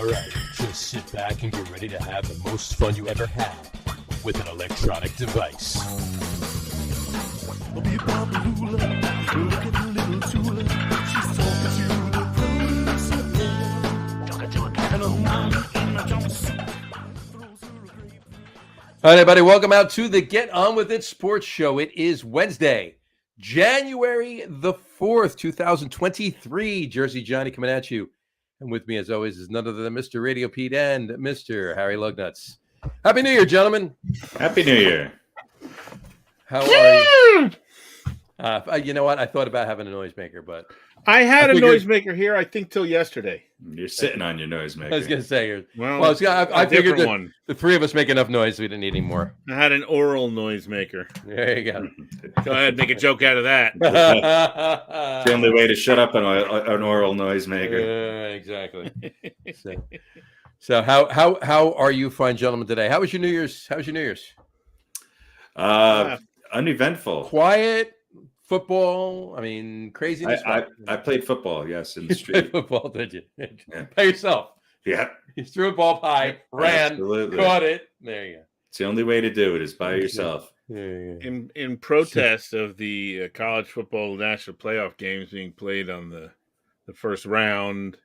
Alright, just sit back and get ready to have the most fun you ever had with an electronic device. All right, everybody, welcome out to the Get On With It Sports Show. It is Wednesday, January the 4th, 2023. Jersey Johnny coming at you. And with me, as always, is none other than Mr. RadioPete and Mr. Harry Lug Nutz. Happy New Year, gentlemen. Happy New Year. How are you? You know what? I thought about having a noisemaker, but I had a noisemaker here, I think, till yesterday. You're sitting on your noisemaker. I was going to say, I figured that the three of us make enough noise. We didn't need any more. I had an oral noisemaker. There you go. Go ahead, make a joke out of that. It's the only way to shut up an oral noisemaker. Exactly. So how are you fine gentlemen today? How was your New Year's? Uneventful. Quiet. Football. I mean, craziness. I played football, yes, in the You street. played football, did you? Yeah. By yourself. Yeah. You threw a ball high, ran, Absolutely. caught it. There you go. It's the only way to do it is by yourself. In protest of the college football national playoff games being played on the first round,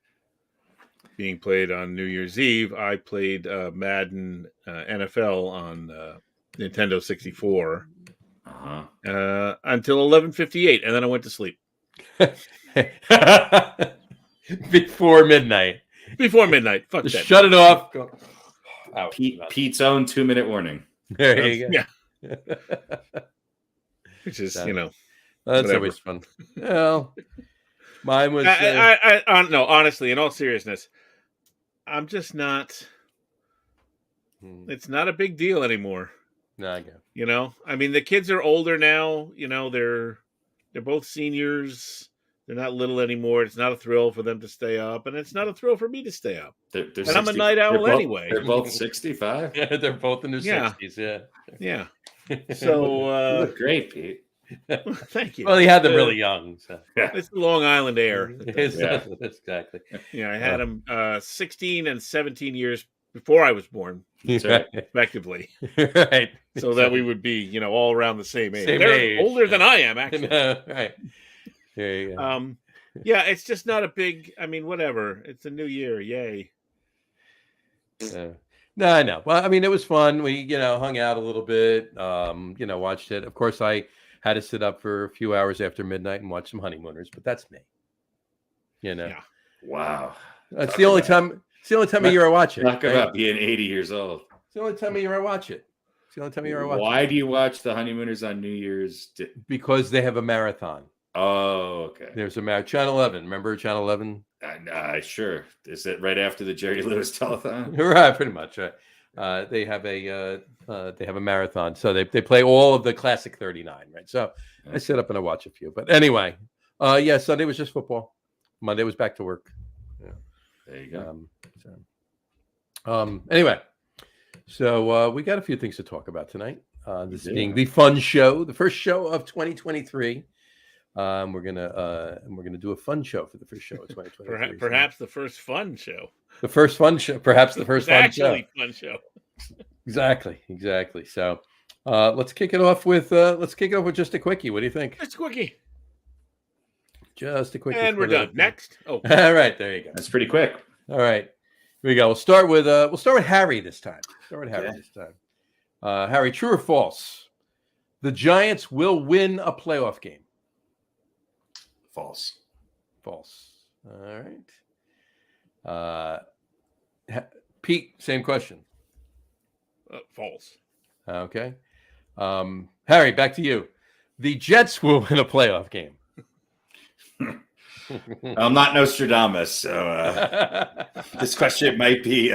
being played on New Year's Eve, I played Madden NFL on Nintendo 64. Until 11:58, and then I went to sleep. Before midnight. Fuck Just that. shut it off. Go. Pete's own 2-minute warning. There you go. Yeah. Which is, That's whatever. always fun. Well, mine was. No, honestly, in all seriousness, I'm just not. It's not a big deal anymore. No, I go. I mean, the kids are older now. They're both seniors. They're not little anymore. It's not a thrill for them to stay up, and it's not a thrill for me to stay up. They're and I'm a night owl anyway. They're both 65. Yeah, they're both in their 60s. Yeah. So You look great, Pete. thank you. Well, he had them really young. So. It's the Long Island air. Exactly. Yeah, I had them 16 and 17 years before I was born, respectively. Right. So that we would be, all around the same age. Same They're age. older than I am, actually. Right. There you go. Yeah, it's just not a big. I mean, whatever. It's a new year, yay! No, I know. Well, I mean, it was fun. We, hung out a little bit. Watched it. Of course, I had to sit up for a few hours after midnight and watch some Honeymooners, but that's me. Yeah. Wow. That's the only time. It's the only time of year I watch it. Talk about being 80 years old. It's the only time of year I watch it. It's the only time of year I watch it. Why do you watch the Honeymooners on New Year's? Because they have a marathon. Oh, okay. There's a marathon. Channel 11. Remember Channel 11? Sure. Is it right after the Jerry Lewis telethon? Right, pretty much. Right. They have a marathon, so they play all of the classic 39. Right. So I sit up and I watch a few. But anyway, Sunday was just football. Monday was back to work. Yeah. There you go. Anyway, so we got a few things to talk about tonight. This being the fun show, the first show of 2023. We're gonna do a fun show for the first show of 2023. Perhaps the first fun show. The first fun show. Perhaps the first fun show. Fun show. Exactly. So let's kick it off with just a quickie. What do you think? Just a quickie. Just a quickie. And we're done. Next. Oh, all right. There you go. That's pretty quick. All right. Here we go. We'll start with Harry this time. Harry, true or false? The Giants will win a playoff game. False. All right. Pete, same question. False. Okay. Harry, back to you. The Jets will win a playoff game. I'm not Nostradamus, so this question might be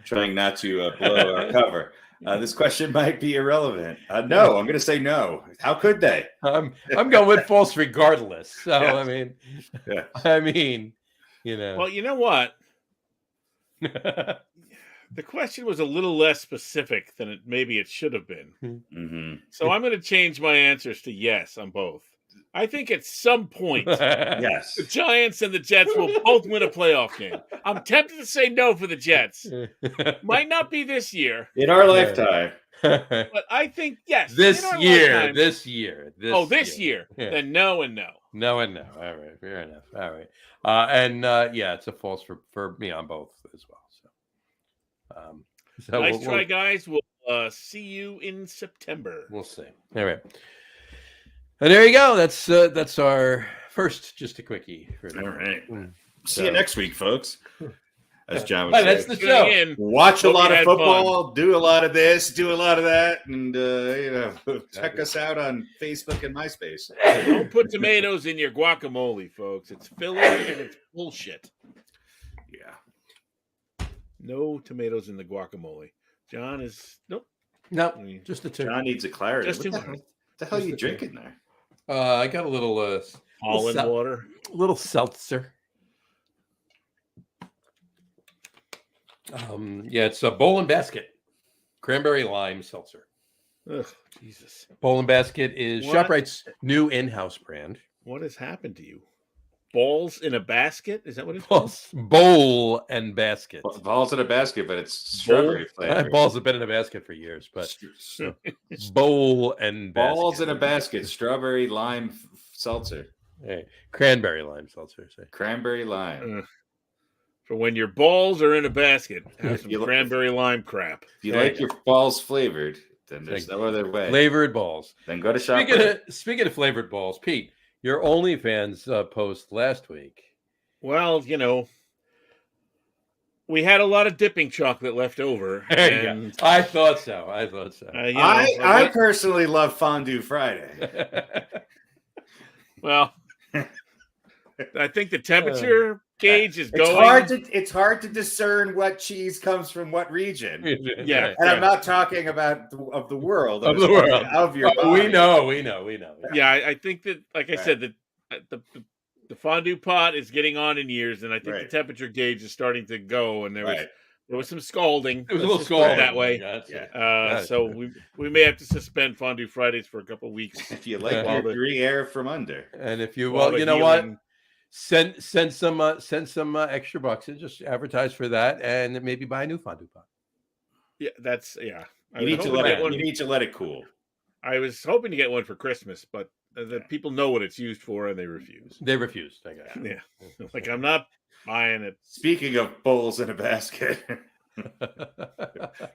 trying not to blow our cover. This question might be irrelevant. No, I'm going to say no. How could they? I'm going with false regardless. So Yeah. I mean, Well, you know what? The question was a little less specific than maybe it should have been. Mm-hmm. So I'm going to change my answers to yes on both. I think at some point, Yes. the Giants and the Jets will both win a playoff game. I'm tempted to say no for the Jets. Might not be this year. In our lifetime. But I think, yes. This in our year. lifetime. This year. This year. Yeah. Then no and no. No and no. All right. Fair enough. All right. Yeah, it's a false for me on both as well. So, Nice try, guys. We'll see you in September. We'll see. All right. And there you go. That's our first, just a quickie. All right. See So- you next week, folks. As John Hey, would that's say. the show. In. Watch a Hope lot you of had football, do a lot of this, do a lot of that, and check us out on Facebook and MySpace. Don't put tomatoes in your guacamole, folks. It's filler and it's bullshit. Yeah. No tomatoes in the guacamole. John is nope. No, just the two. John needs a clarity. Just What too the, much. the hell are you Just the two. drinking there? I got a little Holland water. little seltzer. Yeah, it's a bowl and basket, cranberry lime seltzer. Ugh, Jesus. Bowl and basket is What? ShopRite's new in-house brand. What has happened to you? Balls in a basket? Is that what it's called? Bowl and basket. Balls in a basket, but it's strawberry flavor. Balls have been in a basket for years, but bowl and basket. Balls in a basket, strawberry lime seltzer, Hey, cranberry lime seltzer. Say. cranberry lime. For when your balls are in a basket, have some You look- cranberry lime crap. If you There like you your balls flavored, then there's no other way. Flavored balls. Then go to Speaking of flavored balls, Pete, your OnlyFans post last week. Well, we had a lot of dipping chocolate left over. There you and, go. I thought so. I personally love Fondue Friday. Well, I think the temperature gauge is It's going. it's hard to discern what cheese comes from what region. Yeah. And I'm not talking about of the world. Of the world. Of your Oh, we body. know. Yeah, I think that, like I Right. said, the fondue pot is getting on in years, and I think Right. the temperature gauge is starting to go, and there Right. was some scalding. It was a Let's little just put it scalding that way. Yeah, that's it. So we may have to suspend Fondue Fridays for a couple weeks. If you like Well, Mercury air from under. And if you while the you know what, healing- send some extra bucks and just advertise for that, and maybe buy a new fondue pot. Yeah, that's yeah. I You was need to hoping let get it. one- You need to let it cool. I was hoping to get one for Christmas, but the people know what it's used for, and they refuse. They refused. I guess. Yeah, like I'm not buying it. Speaking of bowls in a basket,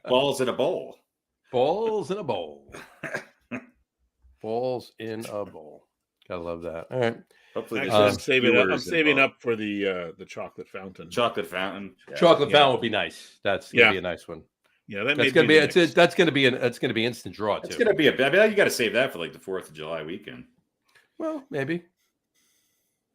balls in a bowl. Balls in a bowl. Balls in a bowl. Gotta love that. All right. Hopefully, Actually, there's I'm saving up. I'm viewers saving involved. up for the chocolate fountain. Chocolate fountain. Yeah. Chocolate Yeah. fountain would be nice. That's gonna Yeah. be a nice one. Yeah, that That's may gonna be. the It's next. that's gonna be instant draw too. It's gonna be I mean, you got to save that for like the 4th of July weekend. Well, maybe.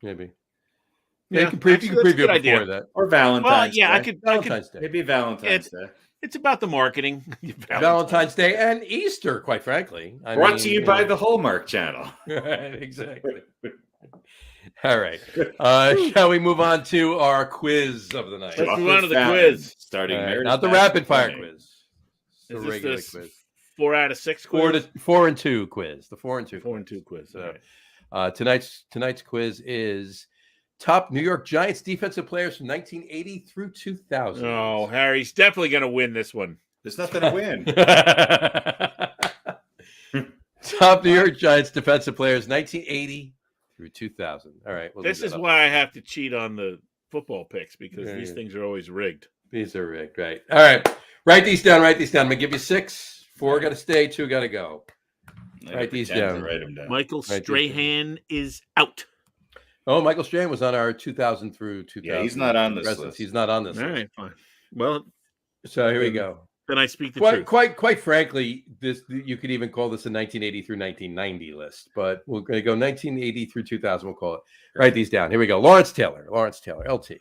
Yeah, Yeah, you can, actually, you can that's a preview good it idea. before that. Or Valentine's. Well, yeah, I Day. could. Valentine's Day. Maybe Valentine's Day. It's about the marketing. Valentine's Day and Easter, quite frankly. Brought to you by the Hallmark Channel. Exactly. All right. Shall we move on to our quiz of the night? Let's move on to the Fountain, quiz. Starting All right, Meredith's not the Basket rapid fire Corner. quiz. The Is this regular this quiz. 4 out of 6 quiz? 4 and 2 quiz. The 4 and 2. 4 and 2 quiz. So, All right. tonight's quiz is top New York Giants defensive players from 1980 through 2000. Oh, Harry's definitely going to win this one. There's nothing to win. Top New York Giants defensive players 1980 through 2000. All right. we'll This leave is that up. why I have to cheat on the football picks because Yeah, these yeah. things are always rigged. These are rigged, right? All right. Write these down. I'm going to give you 6. 4 got to stay. 2 got to go. I Write these pretend to down. Write them down. Michael Right, Strahan is out. Oh, Michael Strahan was on our 2000 through 2000. Yeah, he's not on this residents. list. He's not on this All list. right, fine. Well, So here we go. then I speak the truth. Quite frankly, this you could even call this a 1980 through 1990 list, but we're going to go 1980 through 2000. We'll call it. Write these down. Here we go. Lawrence Taylor, LT.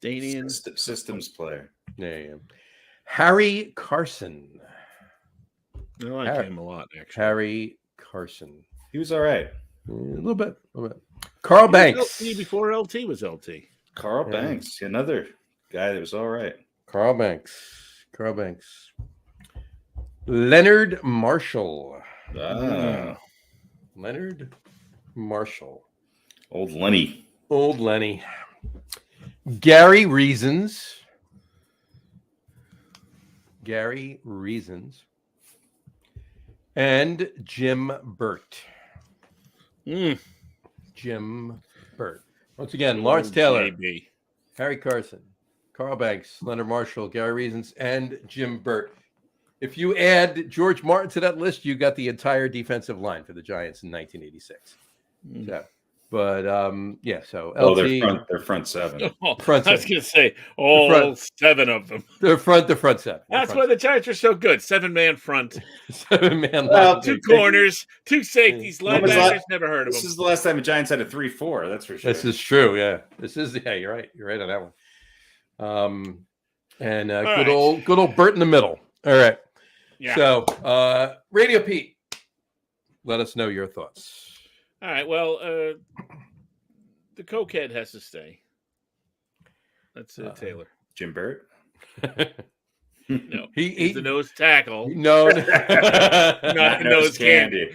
Danian. Systems player. There you go. Harry Carson. I like him a lot, actually. Harry Carson. He was all right. A little bit. Carl Banks. LT before LT was LT. Carl Yeah. Banks, another guy that was all right. Carl Banks. Leonard Marshall. Ah, Leonard Marshall. Old Lenny. Old Lenny. Gary Reasons. Gary Reasons. And Jim Burt. Jim Burt. Once again, Lawrence Taylor, JB. Harry Carson, Carl Banks, Leonard Marshall, Gary Reasons, and Jim Burt. If you add George Martin to that list, you got the entire defensive line for the Giants in 1986. So, but yeah, so LT. They're front seven. Front I was seven. going to say all 7 of them. The front seven. That's why the Giants are so good. 7-man front. 7-man Well, line. 2 corners, 2 safeties, When was linebackers. Never heard of This them. is the last time the Giants had a 3-4. That's for sure. This is true. Yeah, this is. Yeah, you're right. You're right on that one. And good old Burt in the middle. All right. Yeah. So, Radio Pete, let us know your thoughts. All right. Well, the cokehead has to stay. That's Taylor. Jim Burt. No, He's he's the nose tackle. No, Not the nose candy.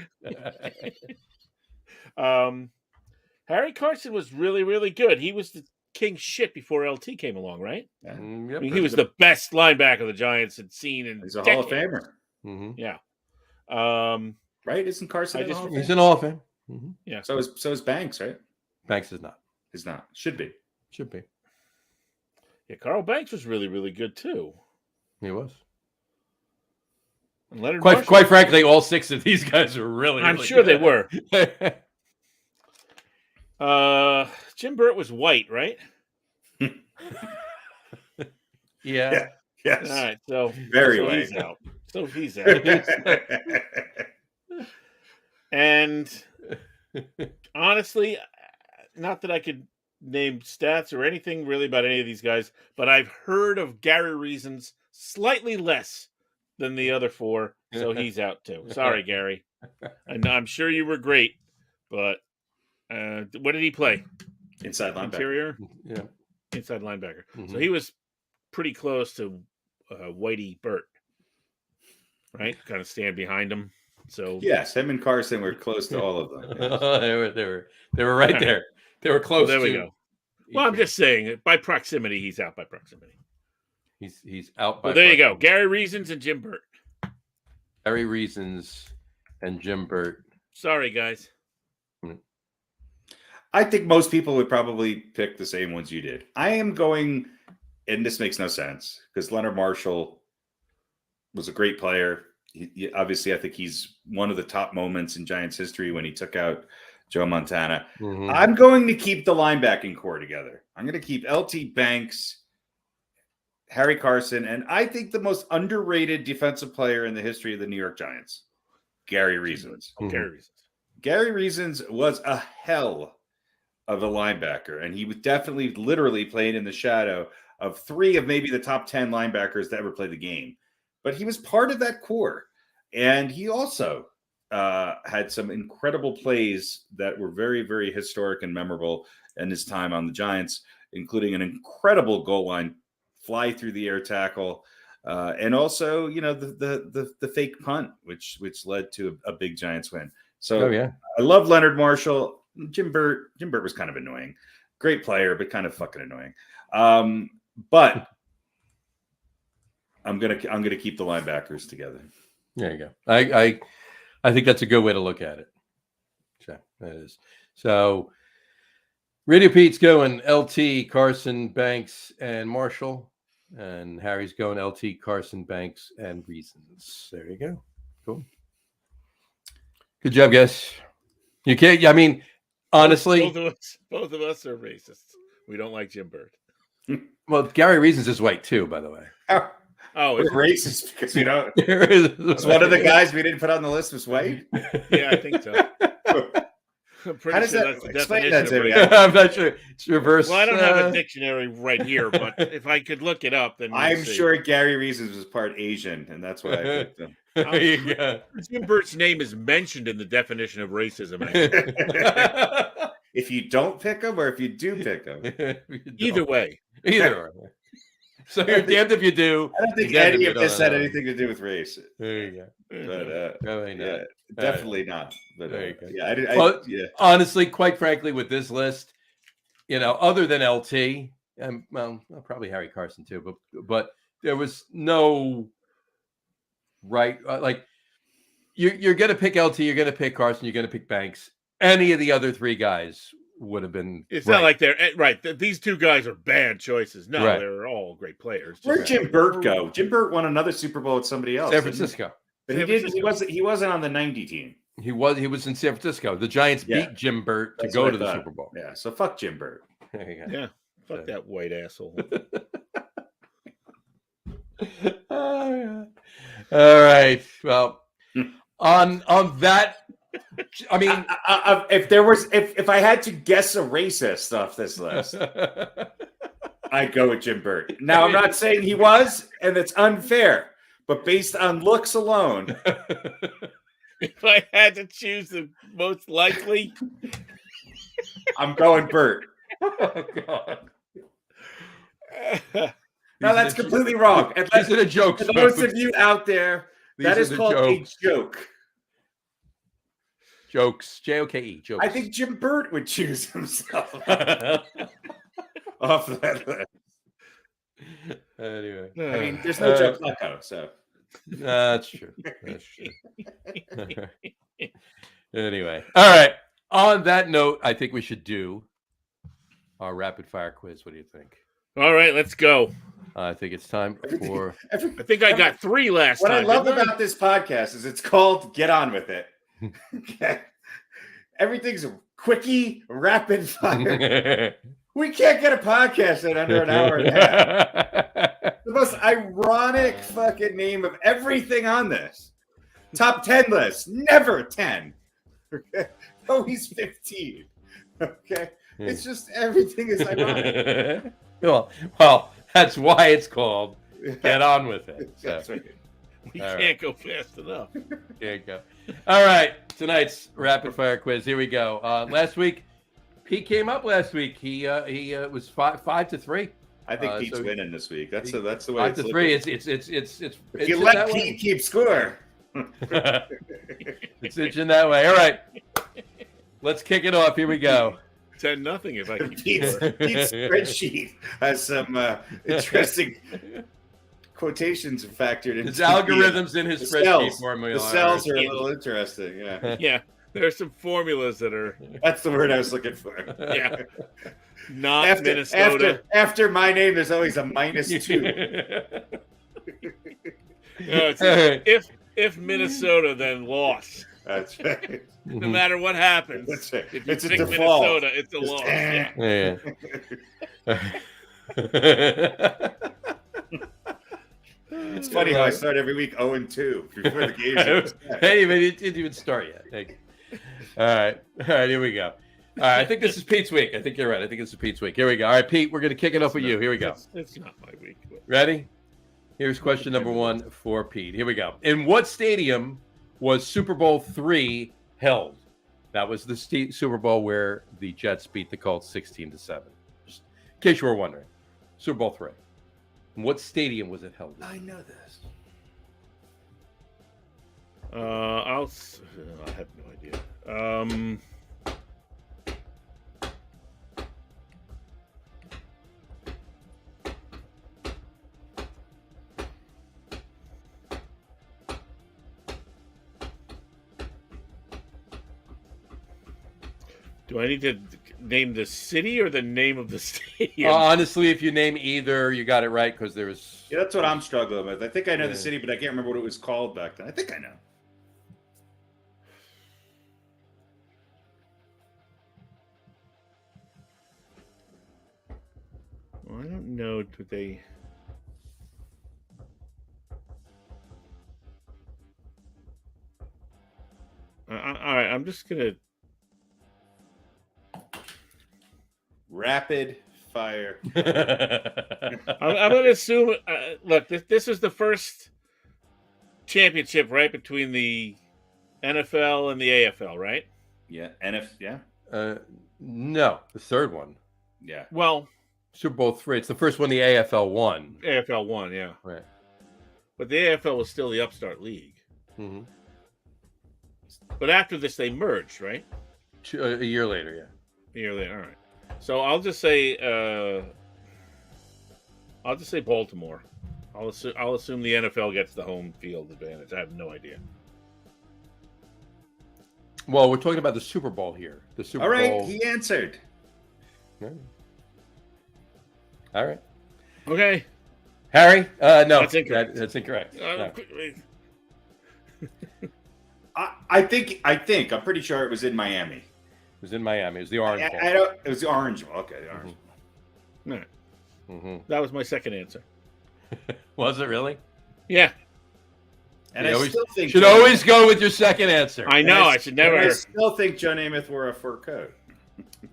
Harry Carson was really, really good. He was the king shit before LT came along, right? Yeah. Yep. I mean, he was the best linebacker the Giants had seen in He's a decades. Hall of Famer, Mm-hmm. Yeah. right? Isn't Carson in the Hall of Fame? He's in Hall of Fame. Mm-hmm. Yeah. So is Banks, right? Banks is not. He's not. Should be. Should be. Yeah, Carl Banks was really, really good too. He was. And Leonard Quite Marshall- frankly, all 6 of these guys are really. I'm really sure good. they were. Jim Burt was white, right? Yeah. Yes. All right, so Very so white. he's out. So he's out. And honestly, not that I could name stats or anything really about any of these guys, but I've heard of Gary Reasons slightly less than the other 4, so he's out too. Sorry, Gary. And I'm sure you were great, but what did he play? Inside linebacker. Interior? Yeah. Inside linebacker. Mhm. So he was pretty close to Whitey Burt, right? Kind of stand behind him. So Yes, him and Carson were close to all of them. Yes. they were right there. They were close. there we to go. Well, I'm just saying, by proximity, he's out by proximity. He's out by. Well, there you go. proximity. Gary Reasons and Jim Burt. Gary Reasons and Jim Burt. Sorry, guys. I think most people would probably pick the same ones you did. I am going, and this makes no sense because Leonard Marshall was a great player. Obviously, I think he's one of the top moments in Giants history when he took out Joe Montana. Mhm. I'm going to keep the linebacking core together. I'm going to keep LT Banks, Harry Carson, and I think the most underrated defensive player in the history of the New York Giants, Gary Reasons. Mhm. Gary Reasons. Gary Reasons was a hell of a linebacker, and he was definitely literally playing in the shadow of 3 of maybe the top 10 linebackers that ever played the game. But he was part of that core, and he also had some incredible plays that were very, very historic and memorable in his time on the Giants, including an incredible goal line fly through the air tackle, and also, you know, the fake punt, which led to a big Giants win. So Oh yeah. I love Leonard Marshall. Jim Burt was kind of annoying. Great player, but kind of fucking annoying. But I'm gonna keep the linebackers together. There you go. I think that's a good way to look at it. So that is. So Radio Pete's going LT, Carson, Banks, and Marshall. And Harry's going LT, Carson, Banks, and Reasons. There you go. Cool. Good job, guys. You can't, I mean, honestly. Both of us are racists. We don't like Jim Burt. Well, Gary Reasons is white too, by the way. Oh, We're it's racist because, you know, It's one of the guys we didn't put on the list was white. yeah, I think so. I'm pretty How does sure that that's the explain definition that to of me? racism. I'm not sure. It's reverse. Well, I don't have a dictionary right here, but if I could look it up, then we'll I'm see. sure Gary Reasons was part Asian, and that's why I picked him. There you go. Jim Burt's name is mentioned in the definition of racism. If you don't pick him or if you do pick him. Either way. Either. So you're damned if you do. I don't think you're damned any if of you this don't. had anything to do with race. There you go. But Probably not. yeah, definitely not. But There you go. yeah, Well, yeah. honestly, quite frankly, with this list, other than LT, and well, probably Harry Carson too, but there was no right. Like you're going to pick LT, you're going to pick Carson, you're going to pick Banks. Any of the other three guys would have been. It's not like they're right. These two guys are bad choices. No, Right. they're all great players. Where'd Jim Burt go? Jim Burt won another Super Bowl with somebody else. San Francisco. But he wasn't on the 90 team. He was in San Francisco. The Giants beat Jim Burt to go to the Super Bowl. Yeah, so fuck Jim Burt. There you go. Yeah, fuck that white asshole. Oh, yeah. All right. Well, on that, I mean, if I had to guess a racist off this list, I'd go with Jim Burt. Now I'm not saying he was, and it's unfair, but based on looks alone, if I had to choose the most likely, I'm going Burt. Oh God. No, that's completely wrong. And These are the jokes. for those of you out there, that is called a joke. Jokes. J-O-K-E. Jokes. I think Jim Burt would choose himself off that list. Anyway. I mean, there's no Joe Flacco, so. That's true. That's true. Anyway. All right. On that note, I think we should do our rapid fire quiz. What do you think? All right, let's go. I think it's time for. I think I got 3 last time. What I love about this podcast is it's called Get On With It. Okay. Everything's quickie, rapid fire. We can't get a podcast in under an hour and a half. The most ironic fucking name of everything on this. Top 10 list. Never 10. Okay. Always 15. Okay. It's just everything is ironic. Well, that's why it's called Get On With It. So. That's right. We can't go fast enough. Can't go. All right. Tonight's rapid fire quiz. Here we go. Last week, Pete came up last week. He was 5-3. I think Pete's winning this week. That's the way 5-3. It's if you let Pete keep score. It's itching that way. All right. Let's kick it off. Here we go. 10-0 if I keep Pete's spreadsheet has some interesting quotations factored in. His algorithms in his spreadsheet formula. The cells are a little interesting. Yeah. Yeah. There are some formulas that are. That's the word I was looking for. Yeah. Not Minnesota. After my name, there's always a -2. No, if Minnesota, then loss. That's right. No matter what happens. That's right. If you It's a pick default. Minnesota, it's a loss. It's funny how I start every week 0-2 before the game. Hey, but it didn't even start yet. Thank you. All right, here we go. All right, I think this is Pete's week. I think you're right. I think this is Pete's week. Here we go. All right, Pete, we're going to kick it off with you. Here we go. It's not my week. But... Ready? Here's question number 1 for Pete. Here we go. In what stadium was Super Bowl III held? That was the Super Bowl where the Jets beat the Colts 16-7. Just in case you were wondering. Super Bowl III. In what stadium was it held? I know this. I have no idea. Do I need to name the city or the name of the stadium? Honestly, if you name either, you got it right because there was. Yeah, that's what I'm struggling with. I think I know the city, but I can't remember what it was called back then. I think I know. Well, I don't know what they. All right, I'm just gonna. Rapid fire. I'm going to assume. Look, this is the first championship, right, between the NFL and the AFL, right? Yeah, Yeah. No, the third one. Yeah. Well, Super Bowl 3. It's the first one the AFL won. AFL won, yeah. Right. But the AFL was still the upstart league. Mm-hmm. But after this, they merged, right? A year later, yeah. A year later, all right. So I'll just say Baltimore. I'll assume the NFL gets the home field advantage. I have no idea. Well, we're talking about the Super Bowl here. The Super All right, Bowl. he answered. All right. Okay. Harry? No. That's incorrect. That's incorrect. No. I think. I'm pretty sure it was in Miami. It was in Miami. It was the Orange Bowl. It was the Orange Bowl. Okay, the Orange Bowl. All right. Mm-hmm. That was my second answer. Was it really? Yeah. And You I still think should always go with your second answer. I know. I should never. I still think Joe Namath wore a fur coat.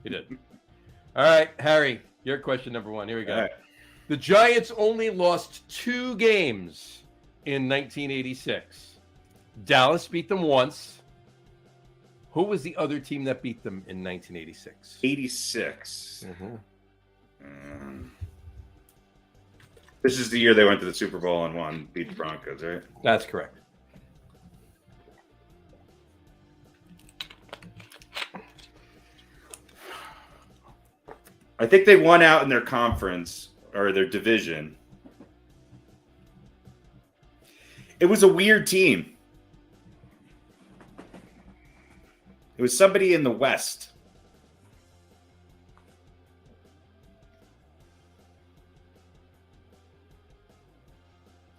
You did. All right, Harry, your question number 1. Here we go. All right. The Giants only lost 2 games in 1986. Dallas beat them once. Who was the other team that beat them in 1986? 86. Mm-hmm. This is the year they went to the Super Bowl and won, beat the Broncos, right? That's correct. I think they won out in their conference or their division. It was a weird team. It was somebody in the West.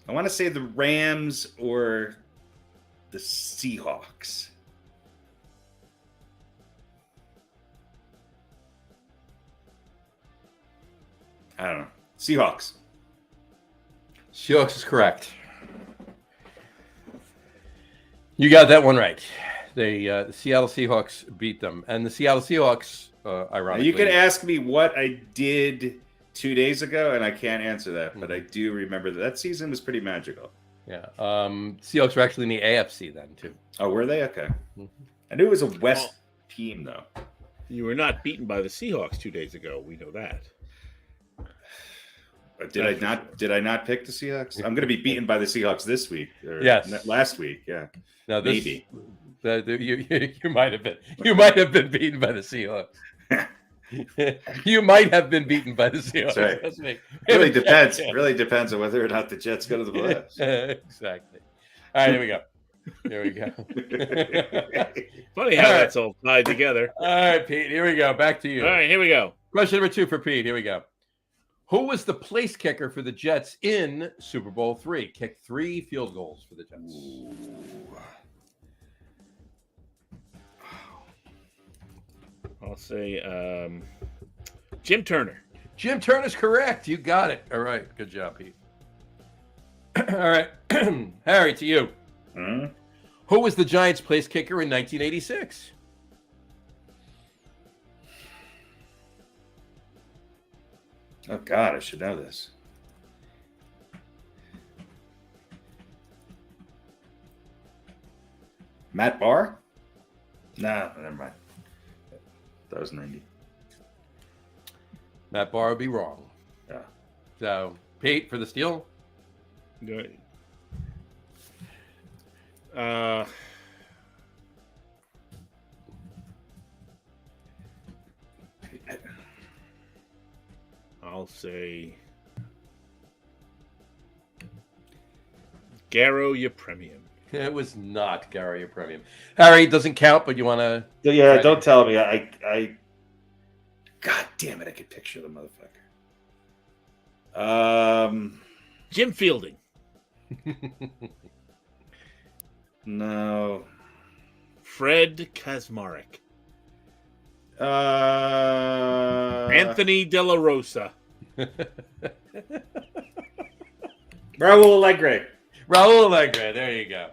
I want to say the Rams or the Seahawks. I don't know. Seahawks. Seahawks is correct. You got that one right. The Seattle Seahawks beat them. And the Seattle Seahawks, ironically... You can ask me what I did 2 days ago, and I can't answer that, but I do remember that season was pretty magical. Yeah. Seahawks were actually in the AFC then, too. Oh, were they? Okay. I knew it was a West team, though. You were not beaten by the Seahawks 2 days ago. We know that. Did I not pick the Seahawks? I'm going to be beaten by the Seahawks this week. Yes. Last week, yeah. No, maybe. You might have been. You might have been beaten by the Seahawks. You might have been beaten by the Seahawks. That's right. Really depends. Really depends on whether or not the Jets go to the playoffs. Exactly. All right, here we go. Here we go. Funny how that's all tied together. All right, Pete. Here we go. Back to you. All right, here we go. Question number 2 for Pete. Here we go. Who was the place kicker for the Jets in Super Bowl 3? Kicked 3 field goals for the Jets. Ooh. I'll say Jim Turner. Jim Turner's correct. You got it. All right. Good job, Pete. All right. Harry, to you. Hmm? Who was the Giants' place kicker in 1986? Oh, God, I should know this. Matt Barr? No, never mind. That was 90. Matt Barr would be wrong. Yeah. So, Pete, for the steal? Good. I'll say Garo Yepremian. It was not Gary Premium. Harry, doesn't count, but you want to... Yeah, don't tell me. I God damn it, I could picture the motherfucker. Jim Fielding. No. Fred Kazmarek. Anthony De La Rosa. Raul Allegre. Raul Allegre. There you go.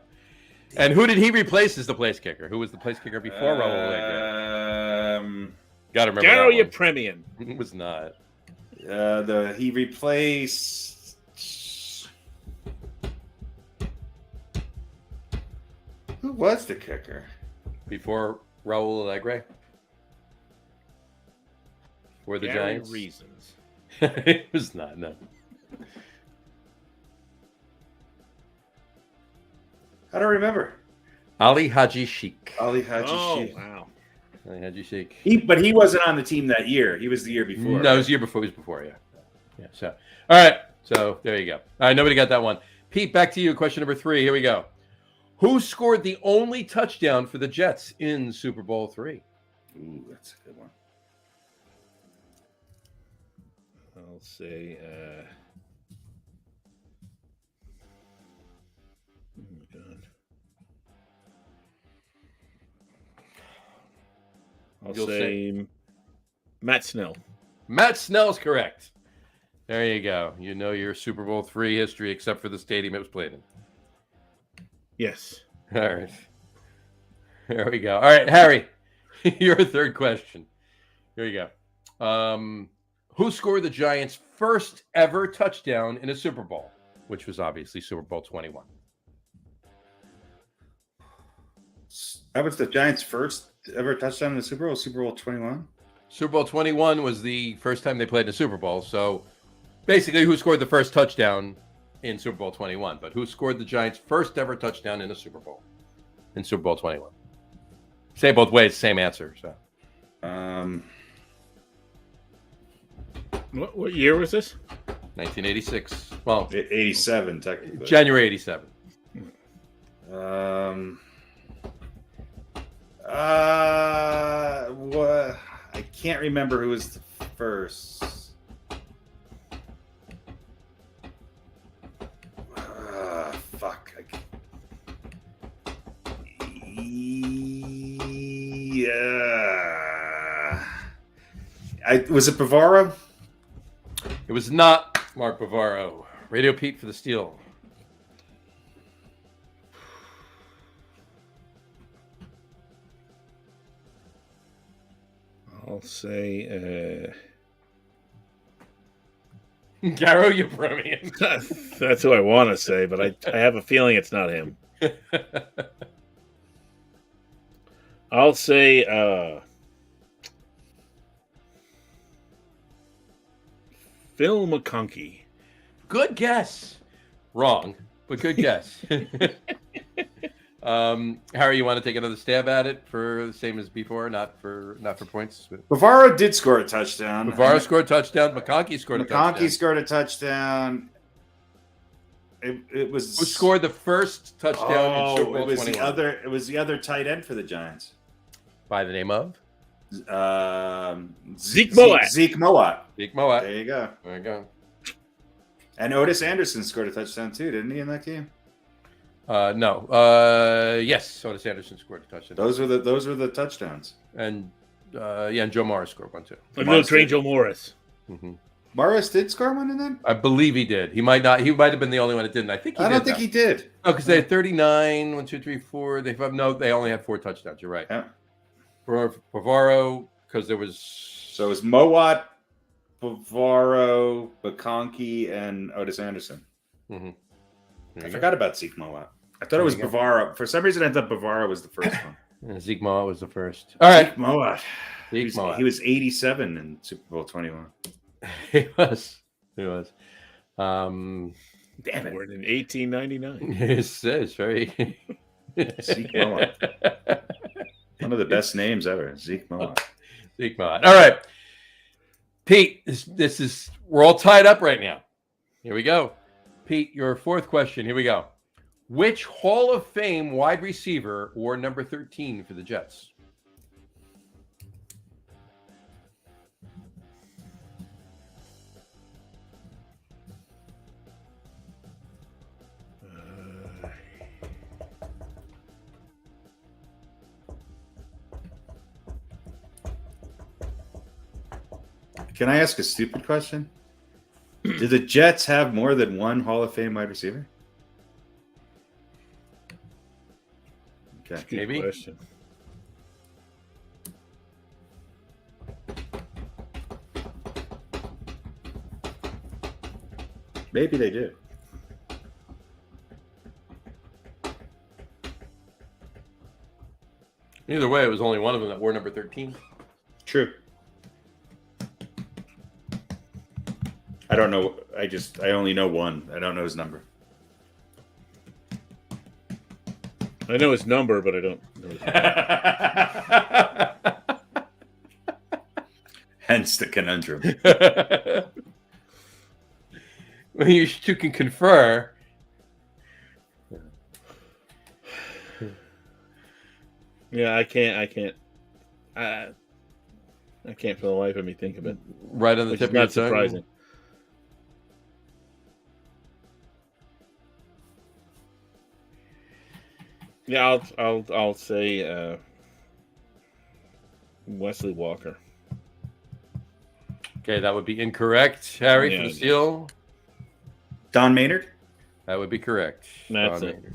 And who did he replace as the place kicker? Who was the place kicker before Raul Allegre? Got to remember Garo that Yepremian. It was not. He replaced. Who was the kicker? Before Raul Allegre? For the Gary Giants? Reasons. It was not. No. I don't remember. Ali Haji Sheikh. Ali Haji Sheikh. Wow. Ali Haji Sheikh. But he wasn't on the team that year. He was the year before. No, it was the year before. He was before. Yeah. Yeah. So, all right. So there you go. All right. Nobody got that one. Pete, back to you. Question number 3. Here we go. Who scored the only touchdown for the Jets in Super Bowl III? Ooh, that's a good one. I'll say. Oh my God. I'll say Matt Snell. Matt Snell's correct. There you go. You know your Super Bowl III history, except for the stadium it was played in. Yes. All right. There we go. All right, Harry, your third question. Here you go. Who scored the Giants' first ever touchdown in a Super Bowl, which was obviously Super Bowl 21? That was the Giants' first ever touchdown in the Super Bowl, Super Bowl 21? Super Bowl 21 was the first time they played in a Super Bowl. So basically, who scored the first touchdown in Super Bowl 21? But who scored the Giants' first ever touchdown in a Super Bowl in Super Bowl 21? Say both ways, same answer. So, What year was this? 1986. Well, 87, technically. January 87. What? I can't remember who was the first. Fuck. Yeah. Was it Bavaro? It was not Mark Bavaro. RadioPete for the steal. I'll say. Garo Yepremian. That's who I want to say, but I have a feeling it's not him. I'll say Phil McConkey. Good guess. Wrong, but good guess. Harry, you want to take another stab at it for the same as before, not for points? Bavaro did score a touchdown. Bavaro scored a touchdown. McConkey scored a touchdown. McConkey scored a touchdown. It was who scored the first touchdown in Super Bowl 21? It was the other tight end for the Giants. By the name of Zeke Mowatt. Zeke Mowatt. Zeke Mowatt. There you go. There you go. And Otis Anderson scored a touchdown too, didn't he, in that game? No. Yes, Otis Anderson scored a touchdown. Those were the touchdowns. And and Joe Morris scored one too. Little Train Joe Morris. Mm-hmm. Morris did score one in them? I believe he did. He might not. He might have been the only one that didn't. I think he did. I don't think he did. No, because they had 39, 1, 2, 3, 4. They only had 4 touchdowns. You're right. Yeah. For Bavaro, because there was. So it was Mowatt, Bavaro, McConkey, and Otis Anderson. Mm-hmm. I forgot about Zeke Mowatt. I thought it was Bavaro. For some reason, I thought Bavaro was the first one. Yeah, Zeke Mowatt was the first. All right. Zeke Mowatt. He was 87 in Super Bowl 21. He was. Damn it. Born in 1899. It's very. Zeke Mowatt. One of the best names ever. Zeke Mowatt. Zeke Mowatt. All right. Pete, this is, we're all tied up right now. Here we go. Pete, your fourth question. Here we go. Which Hall of Fame wide receiver wore number 13 for the Jets? Can I ask a stupid question? Do the Jets have more than one Hall of Fame wide receiver? Okay. Maybe. Question. Maybe they do. Either way, it was only one of them that wore number 13. True. I don't know. I only know one. I don't know his number. I know his number, but I don't know his name. Hence the conundrum. Well, you two can confer. Yeah, I can't for the life of me think of it. Right on the Which tip is of your not surprising. tongue. Yeah, I'll say Wesley Walker. Okay, that would be incorrect. Harry, for Yeah. the steal. Don Maynard? That would be correct. That's Don it. Maynard.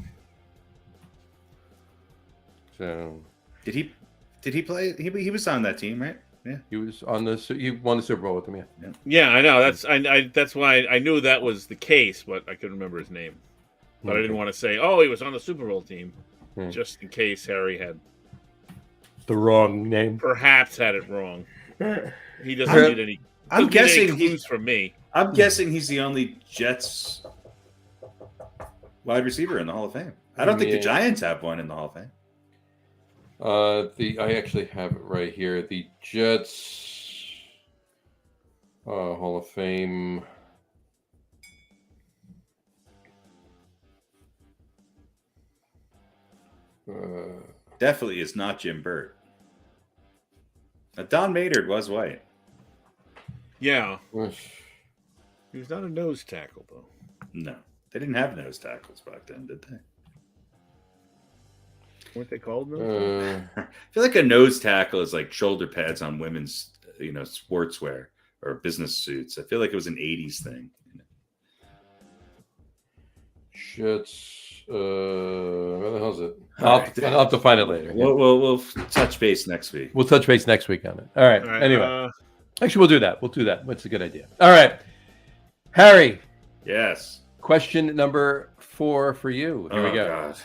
So Did he play? He was on that team, right? Yeah. he was on he won the Super Bowl with them, yeah. Yeah, I know. That's why I knew that was the case, but I couldn't remember his name. But I didn't want to say, "Oh, he was on the Super Bowl team," just in case Harry had the wrong name. Perhaps had it wrong. He doesn't need any. I'm guessing clues from me. I'm guessing he's the only Jets wide receiver in the Hall of Fame. I don't think the Giants have one in the Hall of Fame. I actually have it right here. The Jets Hall of Fame. Definitely is not Jim Burt. Now, Don Maynard was white. Yeah. He was not a nose tackle, though. No. They didn't have nose tackles back then, did they? Weren't they called nose I feel like a nose tackle is like shoulder pads on women's, sportswear or business suits. I feel like it was an 80s thing. Jets. Where the hell is it? I'll have to find it later. We'll touch base next week. We'll touch base next week on it. All right. Anyway. Actually, we'll do that. We'll do that. That's a good idea. All right. Harry. Yes. Question number 4 for you. Here we go. God.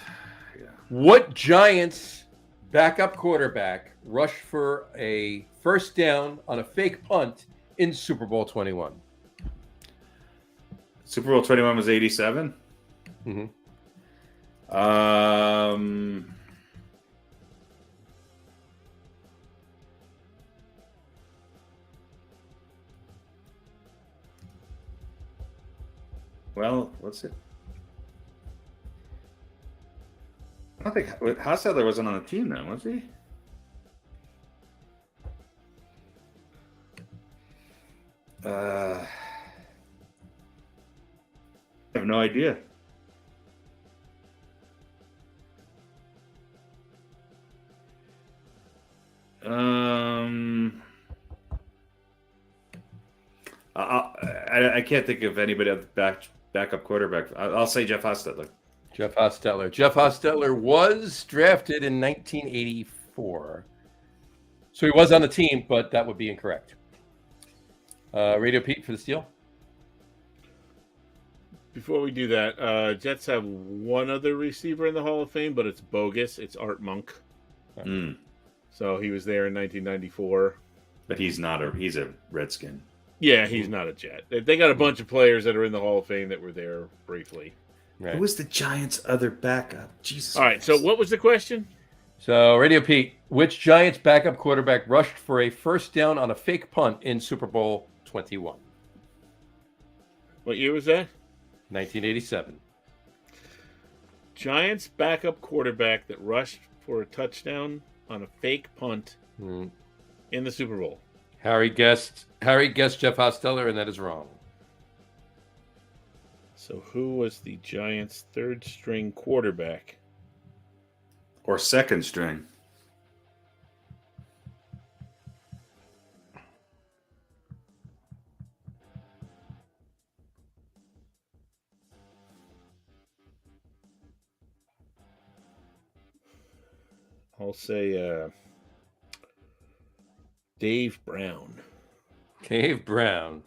Yeah. What Giants backup quarterback rushed for a first down on a fake punt in Super Bowl 21? Super Bowl 21 was 87? Mm-hmm. Well, what's it? I don't think Hostetler wasn't on the team then, was he? I have no idea. I can't think of anybody else backup quarterback. I'll say Jeff Hostetler. Jeff Hostetler. Jeff Hostetler was drafted in 1984. So he was on the team, but that would be incorrect. RadioPete for the steal. Before we do that, Jets have one other receiver in the Hall of Fame, but it's bogus. It's Art Monk. So he was there in 1994. But he's a Redskin. Yeah, he's not a Jet. They got a bunch of players that are in the Hall of Fame that were there briefly. Right. Who was the Giants' other backup? Jesus. All right, so what was the question? So, RadioPete, which Giants backup quarterback rushed for a first down on a fake punt in Super Bowl 21? What year was that? 1987. Giants backup quarterback that rushed for a touchdown on a fake punt in the Super Bowl. Harry guessed Jeff Hostetler, and that is wrong. So who was the Giants' third string quarterback? Or second string? I'll say Dave Brown. Dave Brown.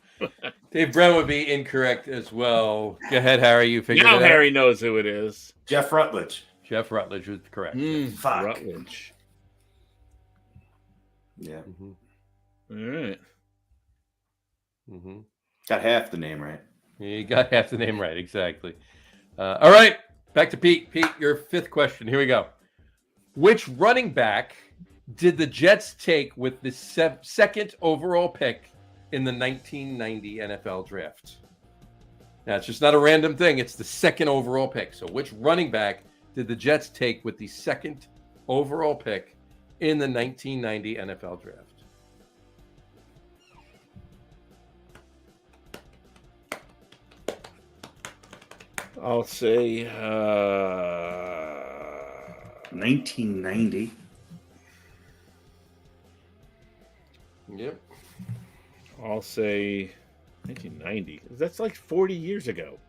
Dave Brown would be incorrect as well. Go ahead, Harry. You figured it out. Now Harry knows who it is. Jeff Rutledge. Jeff Rutledge was correct. Fuck. Rutledge. Yeah. All right. Got half the name right. You got half the name right, exactly. All right, back to Pete. Pete, your fifth question. Here we go. Which running back did the Jets take with the second overall pick in the 1990 NFL draft? Now, it's just not a random thing. It's the second overall pick. So which running back did the Jets take with the second overall pick in the 1990 NFL draft? I'll say 1990. Yep. I'll say 1990. That's like 40 years ago.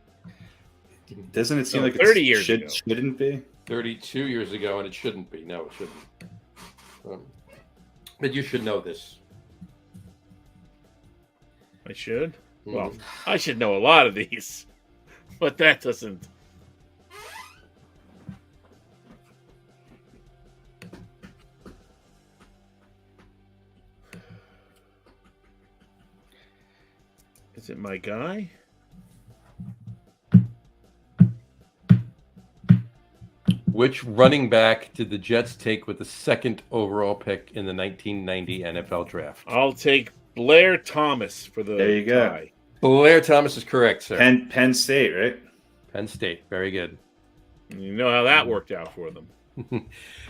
Doesn't it seem No, like 30 years ago. Shouldn't be? 32 years ago, and it shouldn't be. No, it shouldn't. But you should know this. I should? Mhm. Well, I should know a lot of these, but that doesn't. Is it my guy? Which running back did the Jets take with the second overall pick in the 1990 NFL draft? I'll take Blair Thomas for the There you go. tie. Blair Thomas is correct, sir. Penn State, right? Penn State. Very good. You know how that worked out for them.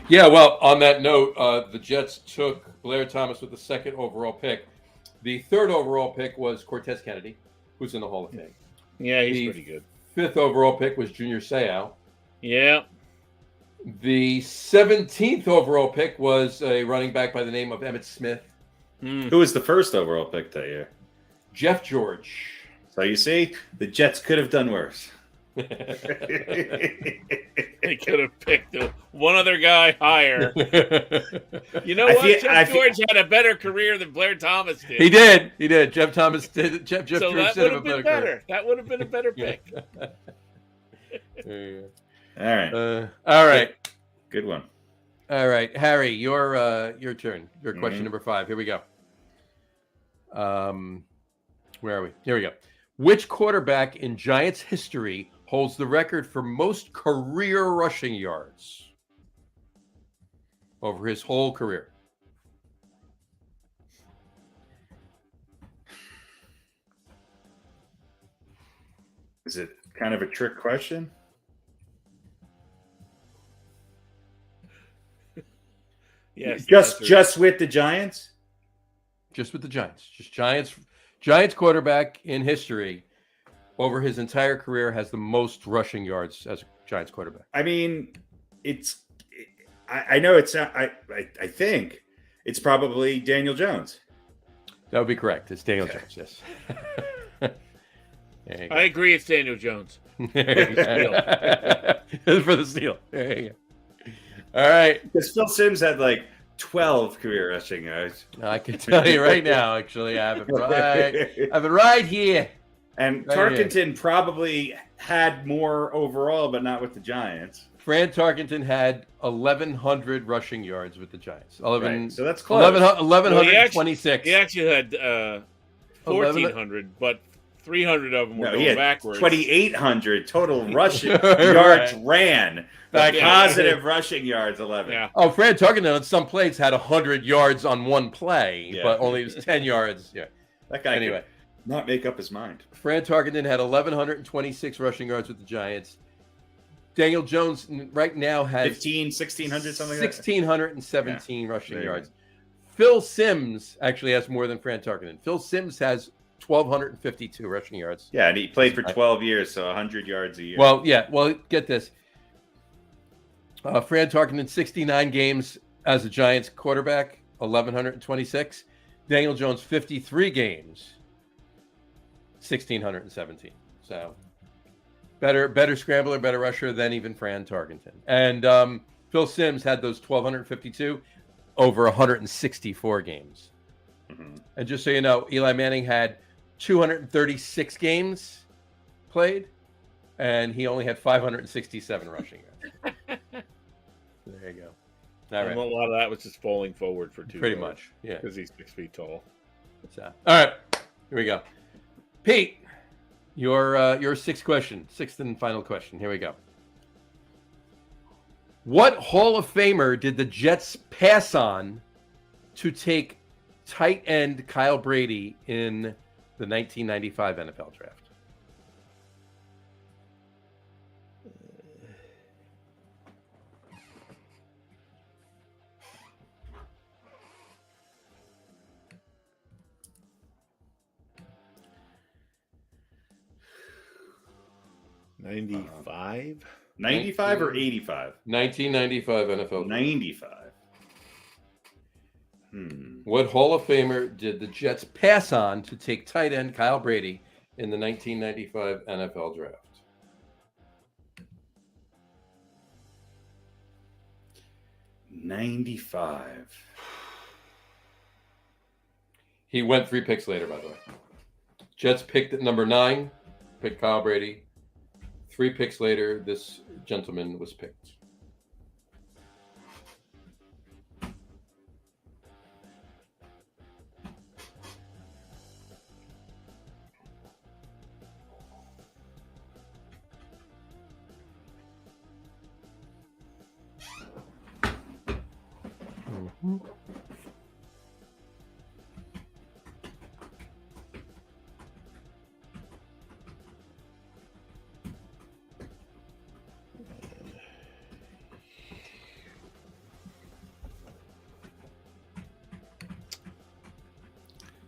Yeah, well, on that note, the Jets took Blair Thomas with the second overall pick. The third overall pick was Cortez Kennedy, who's in the Hall of Fame. Yeah, he's The pretty good. Fifth overall pick was Junior Seau. Yeah. The 17th overall pick was a running back by the name of Emmitt Smith. Who was the first overall pick that year? Jeff George. So you see, the Jets could have done worse. They could have picked one other guy higher. You know what? Jeff George had a better career than Blair Thomas did. He did. He did. Jeff Thomas did. Jeff so George that did would have have a been better better. That would have been a better pick. There you All right. go. All right. Good one. All right. Harry, your turn. Your question number 5. Here we go. Where are we? Here we go. Which quarterback in Giants history holds the record for most career rushing yards over his whole career? Is it kind of a trick question? Yes. Just with the Giants? Just with the Giants. Just Giants quarterback in history over his entire career has the most rushing yards as a Giants quarterback. I mean, I know it's I think it's probably Daniel Jones. That would be correct. It's Daniel Jones, yes. I agree. It's Daniel Jones. For the steal. There you go. All right. Because Phil Simms had like 12 career rushing yards. I can tell you right now, actually, I have it right here. And Right Tarkenton probably had more overall, but not with the Giants. Fran Tarkenton had 1,100 rushing yards with the Giants. Right. So that's close. 1,126. He actually had 1,400, but 300 of them were going backwards. 2,800 total rushing yards ran. But positive rushing yards, 11. Yeah. Oh, Fran Tarkenton on some plays had 100 yards on one play, but only it was 10 yards. Yeah. That guy anyway. could not make up his mind. Fran Tarkenton had 1,126 rushing yards with the Giants. Daniel Jones right now has 1,600, something like that. 1,617 rushing yards. Phil Simms actually has more than Fran Tarkenton. Phil Simms has 1,252 rushing yards. Yeah, and he played for 12 years, so 100 yards a year. Well, yeah. Well, get this. Fran Tarkenton, 69 games as a Giants quarterback, 1,126. Daniel Jones, 53 games, 1,617. So better scrambler, better rusher than even Fran Tarkenton. And Phil Simms had those 1,252 over 164 games. Mm-hmm. And just so you know, Eli Manning had 236 games played, and he only had 567 rushing yards. There you go. All right. A lot of that was just falling forward for 2 Pretty yards, much, yeah. because he's 6 feet tall. So, all right, here we go. Pete, your sixth and final question. Here we go. What Hall of Famer did the Jets pass on to take tight end Kyle Brady in the 1995 NFL Draft? '95. 95 or 85? 1995 NFL Draft. 95. What Hall of Famer did the Jets pass on to take tight end Kyle Brady in the 1995 NFL Draft? '95. He went 3 picks later, by the way. Jets picked at number 9, picked Kyle Brady. 3 picks later, this gentleman was picked.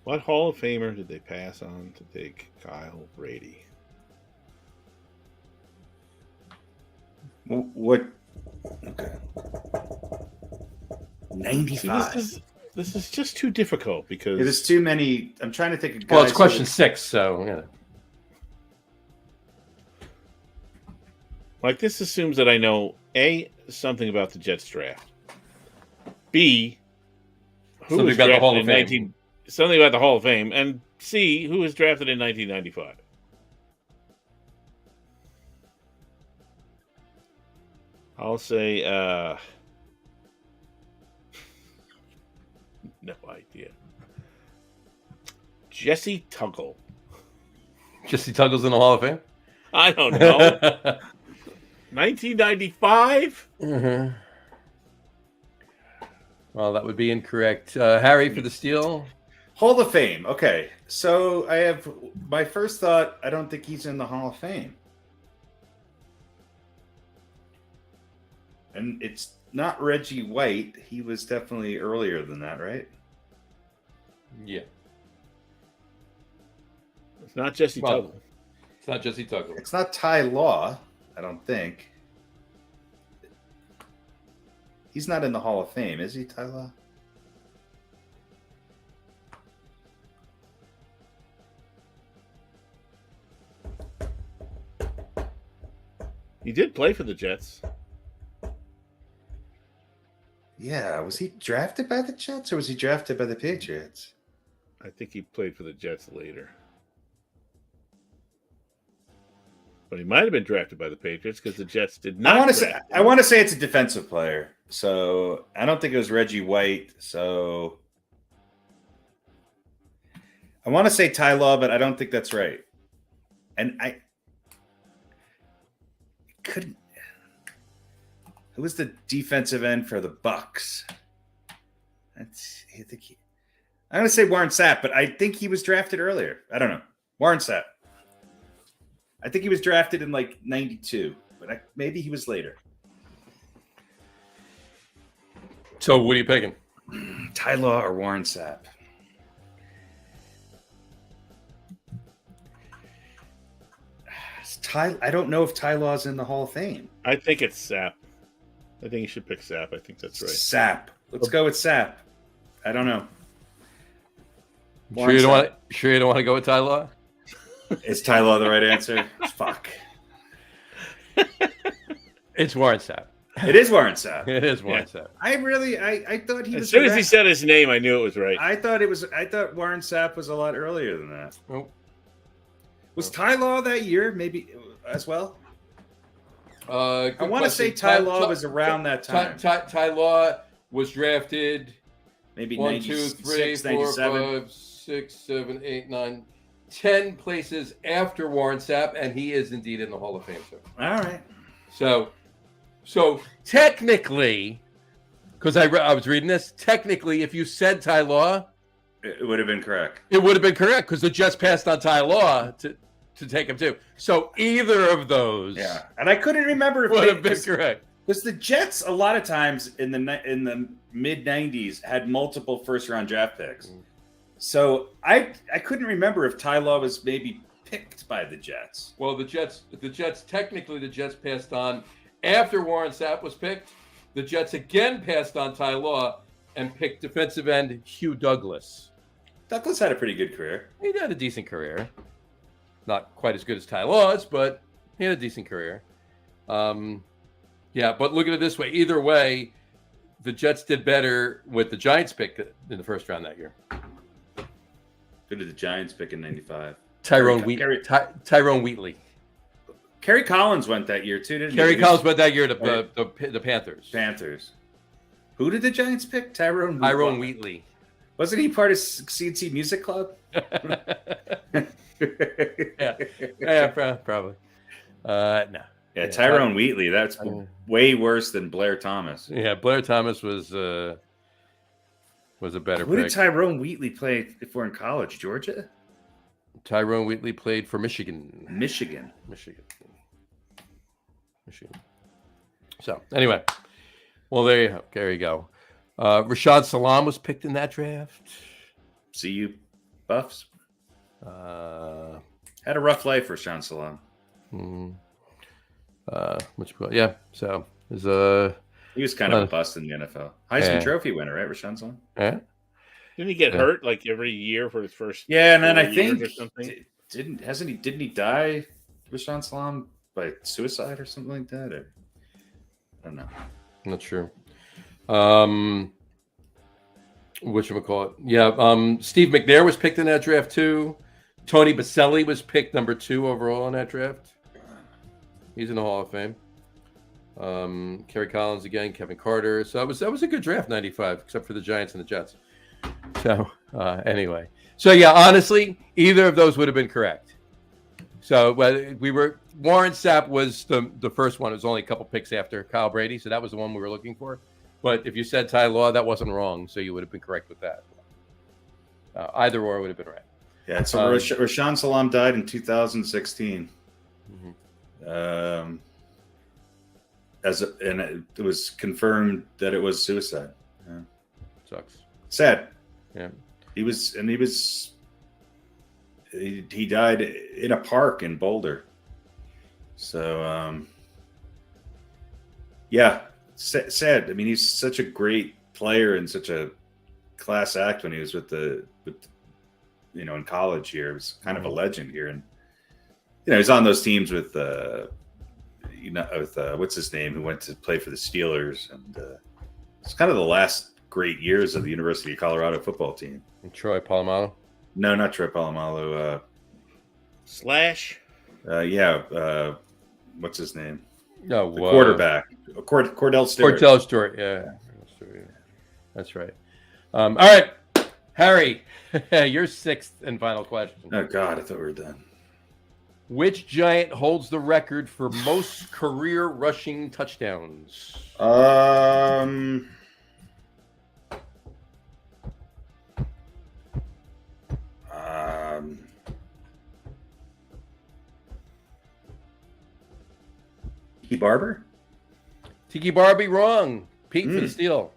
What Hall of Famer did they pass on to take Kyle Brady? What? Okay. 95. See, this is just too difficult because There's too many. I'm trying to think of guys. Well, it's question 6, so yeah. like this assumes that I know A, something about the Jets draft. B, who Something was about the drafted Hall of in Fame. something about the Hall of Fame, and C, who was drafted in 1995. I'll say no idea. Jesse Tuggle. Jesse Tuggle's in the Hall of Fame? I don't know. 1995? Mm-hmm. Well, that would be incorrect. Harry for the steal. Hall of Fame. Okay. So I have my first thought. I don't think he's in the Hall of Fame. And it's not Reggie White. He was definitely earlier than that, right? Yeah. It's not Jesse Well, Tuggle. It's not Jesse Tuggle. It's not Ty Law, I don't think. He's not in the Hall of Fame, is he, Ty Law? He did play for the Jets. Yeah. Was he drafted by the Jets or was he drafted by the Patriots? I think he played for the Jets later. But he might have been drafted by the Patriots because the Jets did not. I want to say it's a defensive player. So I don't think it was Reggie White. So I want to say Ty Law, but I don't think that's right. And I couldn't. Who was the defensive end for the Bucks? I'm going to say Warren Sapp, but I think he was drafted earlier. I don't know. Warren Sapp. I think he was drafted in like 92, but maybe he was later. So what are you picking? Ty Law or Warren Sapp? I don't know if Ty Law's in the Hall of Fame. I think it's Sapp. I think you should pick Sapp. I think that's right. Sapp. Let's go with Sapp. I don't know. Sure you don't want to go with Ty Law? Is Ty Law the right answer? Fuck. It's Warren Sapp. It is Warren Sapp. It is Warren Sapp. I thought he was. As soon as he said his name, I knew it was right. I thought Warren Sapp was a lot earlier than that. Oh. Was Ty Law that year? Maybe as well. I want to say Ty Law was around that time. Ty Law was drafted maybe 1, 2, 3, 4, 97. 5, 6, 7, 8, 9, 10 places after Warren Sapp, and he is indeed in the Hall of Fame, sir. All right. So technically, because I was reading this, technically, if you said Ty Law, It would have been correct. it would have been correct because the Jets passed on Ty Law to take him too. So either of those, Yeah, and I couldn't remember if would have been correct. Because the Jets, a lot of times in the mid '90s, had multiple first-round draft picks. So I couldn't remember if Ty Law was maybe picked by the Jets. Well, the Jets technically the Jets passed on after Warren Sapp was picked. The Jets again passed on Ty Law and picked defensive end Hugh Douglas. Douglas had a pretty good career. He had a decent career. Not quite as good as Ty Law's, but he had a decent career. Yeah, but look at it this way. Either way, the Jets did better with the Giants pick in the first round that year. Who did the Giants pick in '95? Tyrone Wheatley. Kerry Collins went that year too, didn't he? Kerry Collins went that year to the Panthers. Panthers. Who did the Giants pick? Tyrone Wheatley. Wasn't he part of CNC Music Club? yeah, probably. No. Yeah, Tyrone Wheatley. That's way worse than Blair Thomas. Yeah, Blair Thomas was a better Who pick. did Tyrone Wheatley play for in college? Georgia? Tyrone Wheatley played for Michigan. Michigan. So, anyway. Well, there you go. Rashad Salam was picked in that draft. See you, Buffs. Had a rough life for Rashad Salam. Yeah. So he was kind of a bust in the NFL. Heisman Trophy winner, right, Rashad Salam? Yeah. Didn't he get hurt like every year for his first? Yeah, and then I think didn't he die, Rashad Salam, by suicide or something like that? Or, I don't know. I'm not sure. Whatchamacallit? Yeah. Steve McNair was picked in that draft too. Tony Baselli was picked number 2 overall in that draft. He's in the Hall of Fame. Kerry Collins again, Kevin Carter. So that was a good draft, 95, except for the Giants and the Jets. So anyway. So yeah, honestly, either of those would have been correct. So Warren Sapp was the first one. It was only a couple picks after Kyle Brady, so that was the one we were looking for. But if you said Ty Law, that wasn't wrong, so you would have been correct with that. Either or would have been right. Yeah, so Rashad Salam died in 2016. Mm-hmm. And it was confirmed that it was suicide. Yeah. Sucks. Sad. Yeah. He died in a park in Boulder. So yeah, sad. I mean, he's such a great player and such a class act when he was in college here. He was kind of a legend here, and he's on those teams with what's his name, who went to play for the Steelers, and it's kind of the last great years of the University of Colorado football team. And Troy Polamalu? No, not Troy Polamalu. Slash. What's his name? No, the quarterback. Cordell Stewart. Cordell Stewart, yeah. That's right. All right, Harry, your 6th and final question. Oh, God, I thought we were done. Which Giant holds the record for most career rushing touchdowns? Tiki Barber? Tiki Barber, wrong. Pete for the steal.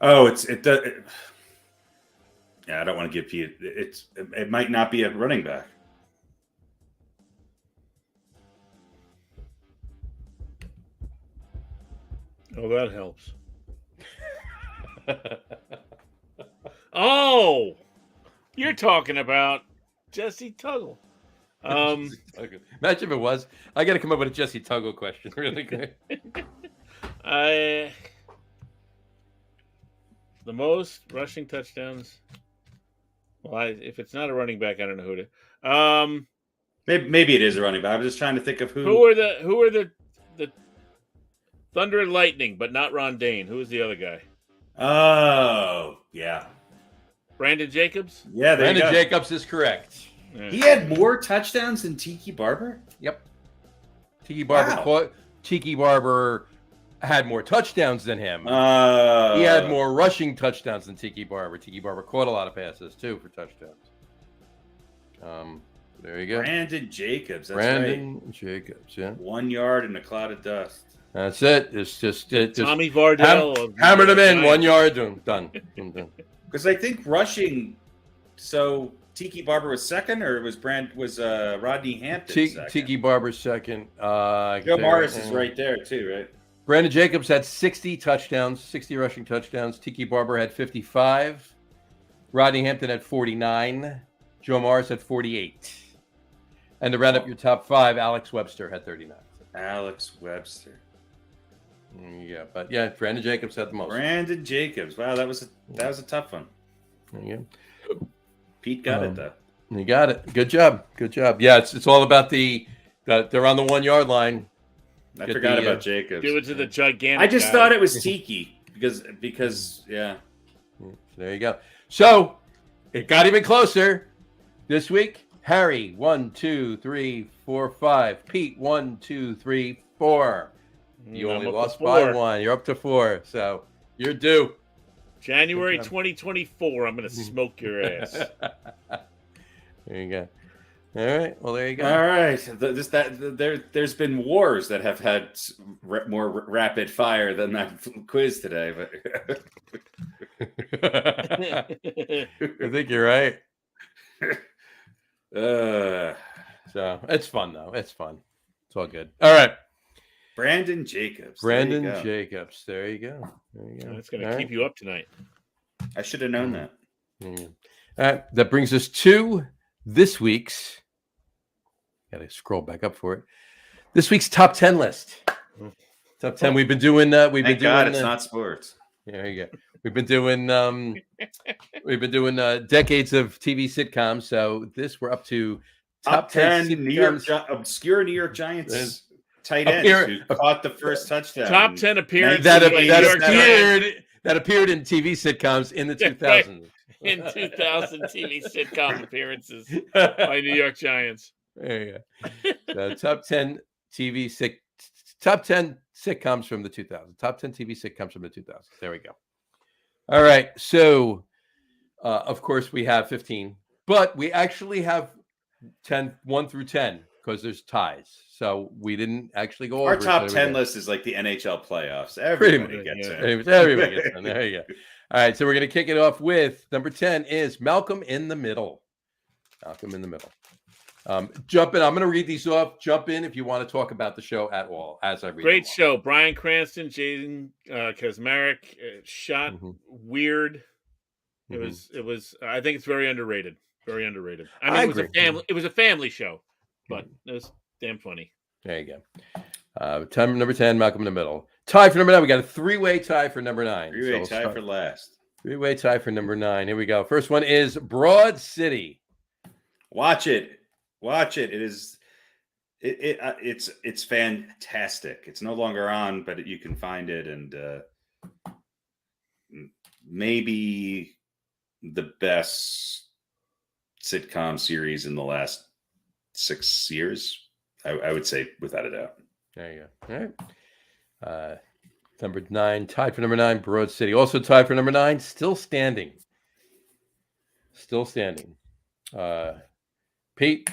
Oh, yeah, I don't want to give Pete. It might not be a running back. Oh, that helps. Oh, you're talking about Jesse Tuggle. Imagine if it was. I got to come up with a Jesse Tuggle question. Really quick. The most rushing touchdowns. Well, if it's not a running back, I don't know who to. Maybe it is a running back. I'm just trying to think of who. Who are the Thunder and Lightning, but not Ron Dane? Who is the other guy? Oh, yeah. Brandon Jacobs? Yeah, there Brandon you go. Jacobs is correct. Yeah. He had more touchdowns than Tiki Barber? Yep. Tiki Barber Wow. Tiki Barber had more touchdowns than him. He had more rushing touchdowns than Tiki Barber. Tiki Barber caught a lot of passes too for touchdowns. There you go. Brandon Jacobs. That's Brandon right. Jacobs. Yeah, 1 yard in a cloud of dust. that's it. It's just Tommy Vardell. hammered him in 1 yard. Done. Because I think rushing. So Tiki Barber was second, or was Rodney Hampton second? Tiki Barber's second. Joe Morris is right there too, right? Brandon Jacobs had 60 touchdowns, 60 rushing touchdowns. Tiki Barber had 55. Rodney Hampton had 49. Joe Morris had 48. And to round up your top five, Alex Webster had 39. Alex Webster. Yeah, but yeah, Brandon Jacobs had the most. Brandon Jacobs. Wow, that was a tough one. There you go. Pete got it though. You got it. Good job. Yeah, it's all about they're on the 1 yard line. I forgot about Jacobs. Give it to the gigantic. I just guy. thought it was Tiki because yeah. There you go. So it got even closer this week. Harry, 1, 2, 3, 4, 5. Pete, 1, 2, 3, 4. You only lost by 1. You're up to 4. So you're due. January 2024. I'm going to smoke your ass. There you go. All right. Well, there you go. All right. There's been wars that have had more rapid fire than that quiz today, but I think you're right. Uh, So it's fun though. It's fun. It's all good. All right. Brandon Jacobs. Brandon Jacobs. There you go. That's going to keep you up tonight. I should have known that. All right. That brings us to this week's. Got to scroll back up for it. This week's top 10 list. Top 10. We've been doing. Thank God it's not sports. There you go. We've been doing. Decades of TV sitcoms. So we're up to top 10 obscure New York Giants tight ends who caught the first touchdown. Top 10 appearances that appeared in TV sitcoms in the 2000s. In 2000 TV sitcom appearances by New York Giants. There you go. So top 10 sitcoms from the 2000s. Top 10 TV sitcoms from the 2000s. There we go. All right. So, of course, we have 15, but we actually have 1 through 10 because there's ties. So we didn't actually go over. Our top 10 list is like the NHL playoffs. Everybody gets it. Everybody gets it. There you go. All right. So we're going to kick it off with number 10 is Malcolm in the Middle. Malcolm in the Middle. Jump in. I'm going to read these off. Jump in if you want to talk about the show at all as I read. Great show. Bryan Cranston, Jason Kaczmarek. Shot weird. It was. I think it's very underrated. Very underrated. I mean, it was a family show, but it was damn funny. There you go. Time number 10, Malcolm in the Middle. Tie for number 9. We got a 3-way tie for number 9. 3-way tie for last. 3-way tie for number 9. Here we go. First one is Broad City. Watch it. It's fantastic. It's no longer on, but you can find it, and maybe the best sitcom series in the last 6 years. I would say without a doubt. There you go. All right. Number 9, tied for number 9, Broad City. Also tied for number 9, Still Standing. Pete.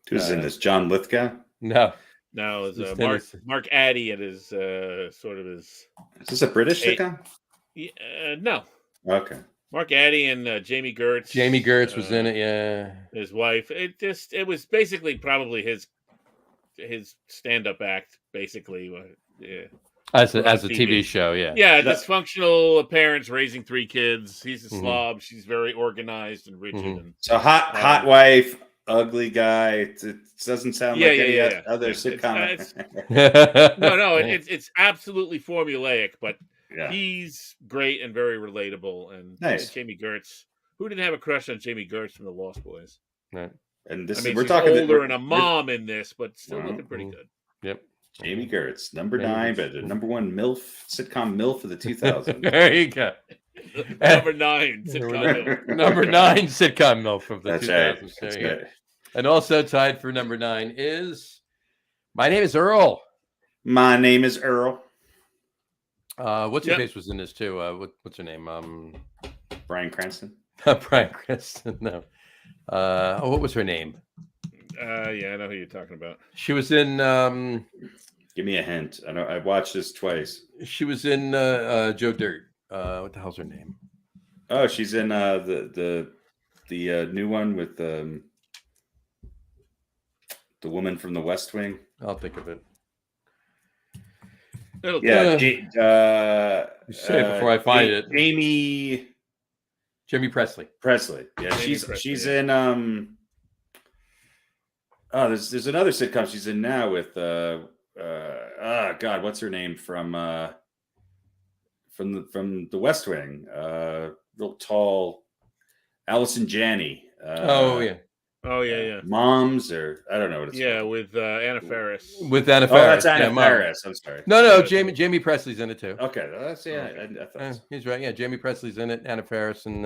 Who's in this? John Lithgow? No, it's Mark Addy at his sort of his. Is this a British sitcom? No. Okay. Mark Addy and Jamie Gertz. Jamie Gertz was in it. Yeah. His wife. It was basically probably his stand-up act, basically. Yeah. As a TV show, yeah. Yeah, dysfunctional parents raising 3 kids. He's a slob. She's very organized and rigid. And, so hot wife, ugly guy. It doesn't sound like any other sitcom. No, it's absolutely formulaic, but he's great and very relatable. And nice. Jamie Gertz. Who didn't have a crush on Jamie Gertz from the Lost Boys? Right. And this I mean, we're she's talking older and a mom in this, but still looking pretty good. Yep. Jamie Gertz, number Jamie 9, Gertz. but the number 1 MILF sitcom MILF of the 2000s. There you go. Number 9 sitcom. Number 9 sitcom MILF of the That's 2000s. right. There That's you go. right. And also tied for number 9 is My Name is Earl. My Name is Earl. What's her face was in this too? What's her name? Bryan Cranston. Brian Cranston. No. What was her name? Yeah, I know who you're talking about. She was in. Give me a hint. I know I watched this twice. She was in Joe Dirt. What the hell's her name? Oh, she's in the new one with the woman from the West Wing. I'll think of it. Yeah, you say it before I find it. Jamie Presley. Yeah, she's in there's another sitcom she's in now with God, what's her name from the West Wing? Real tall Allison Janney. Oh yeah. Moms, or I don't know what it's called. With Anna Faris. With Anna Faris. That's Anna Faris. I'm sorry. No, Jamie Presley's in it too. Okay, that's I thought so. He's right. Yeah, Jamie Presley's in it. Anna Faris and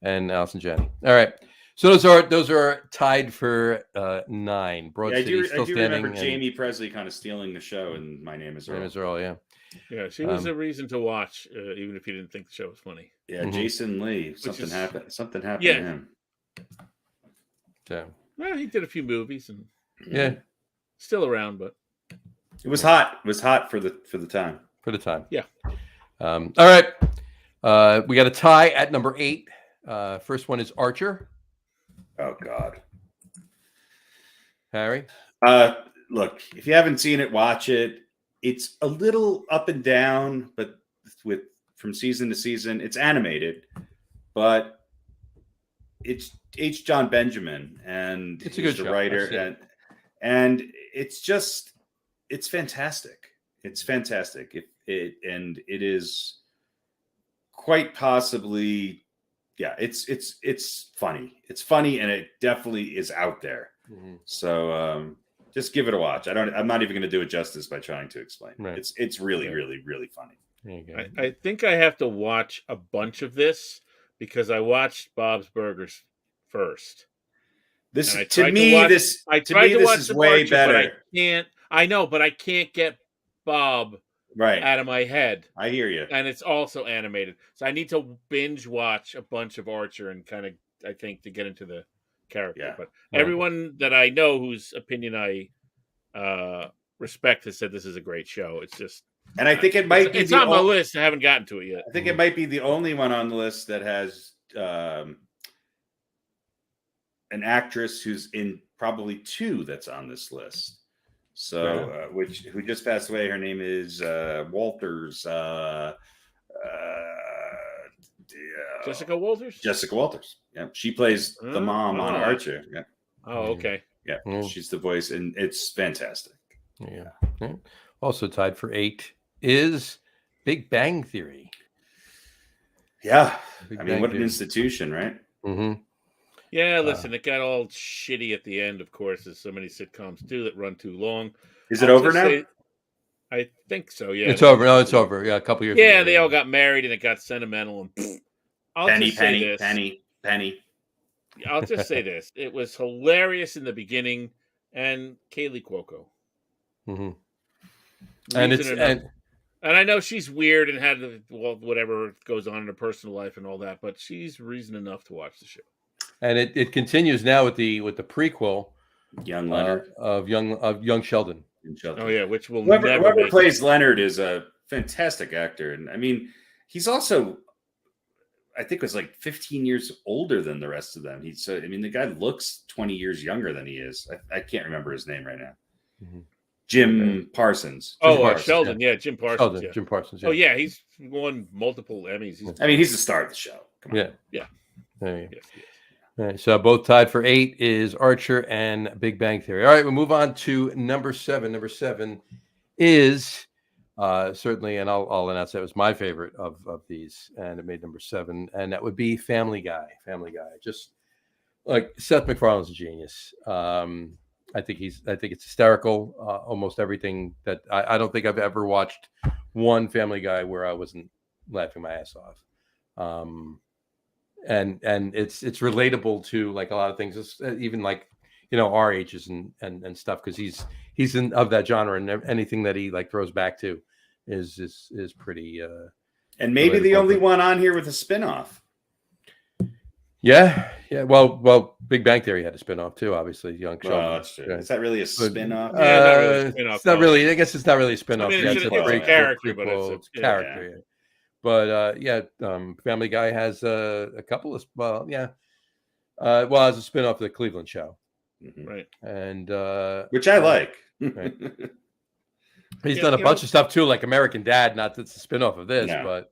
Allison Janney. All right. So those are tied for 9. Broad City still standing. I do remember Jamie Presley kind of stealing the show, and My Name is Earl. My Name is Earl. Yeah. Yeah, she was a reason to watch, even if you didn't think the show was funny. Yeah, Jason Lee. Something happened to him. So, well, he did a few movies and still around, but it was hot. It was hot for the time. For the time. Yeah. All right. We got a tie at number 8. First one is Archer. Oh God. Harry. Look, if you haven't seen it, watch it. It's a little up and down, but from season to season, it's animated, but it's H. John Benjamin, and it's a good the show. writer, and it's fantastic. It's fantastic. It is quite possibly, it's funny. It's funny, and it definitely is out there. Mm-hmm. So just give it a watch. I'm not even going to do it justice by trying to explain. Right. It's really, really, really funny. There you go. I think I have to watch a bunch of this because I watched Bob's Burgers first. This to me, this is way better. But I can't. I know, but I can't get Bob out of my head. I hear you. And it's also animated, so I need to binge watch a bunch of Archer and kind of, I think, to get into the character. Yeah. But everyone that I know whose opinion I respect has said this is a great show. It's just, and I think it might be. It's on my list. I haven't gotten to it yet. I think it might be the only one on the list that has an actress who's in probably 2 that's on this list. So, who just passed away. Her name is Walters. Jessica Walters. Jessica Walters. Yeah, she plays the mom on Archer. Yeah. Oh, okay. Yeah, she's the voice, and it's fantastic. Yeah. Also tied for 8 is Big Bang Theory. Yeah, what an institution, right? Mm-hmm. Yeah, listen, it got all shitty at the end, of course, as so many sitcoms do that run too long. Is it over now? I think so, yeah. It's over. No, it's over. Yeah, a couple years ago. Yeah, they all got married, and it got sentimental. And Penny. I'll just say this. It was hilarious in the beginning, and Kaylee Cuoco. Mm-hmm. And I know she's weird and had whatever goes on in her personal life and all that, but she's reason enough to watch the show. And it continues now with the prequel, Young Leonard of young Sheldon. Oh yeah, which will whoever plays Leonard is a fantastic actor, and I mean he's also, I think, was like 15 years older than the rest of them. The guy looks 20 years younger than he is. I can't remember his name right now. Mm-hmm. Jim Parsons. Sheldon. Yeah, Jim Parsons. Jim Parsons. Yeah. Oh yeah, he's won multiple Emmys. He's the star of the show. Come on. Yeah. There you go. Yes. All right, so both tied for 8 is Archer and Big Bang Theory. All right, we'll move on to number 7. Number 7 is certainly, and I'll announce that was my favorite of these, and it made number 7, and that would be Family Guy. Family Guy. Just like Seth MacFarlane's a genius. I think it's hysterical. Almost everything that I don't think I've ever watched one Family Guy where I wasn't laughing my ass off. And it's relatable to like a lot of things, even like, you know, our ages and stuff, because he's of that genre, and anything that he like throws back to is pretty and maybe the only one on here with a spinoff. Yeah. Well, Big Bang Theory had a spinoff too, obviously. Young Sheldon. Well, that's true. Is that really a spinoff? Yeah, not really a spinoff. It's not really. I guess it's not really a spinoff. I mean, It's a character, but it's a character. Yeah. But Family Guy has a couple of well, as a spinoff of the Cleveland Show, right? And which I like. Right. He's done a bunch of stuff too, like American Dad. Not that's a spinoff of this, but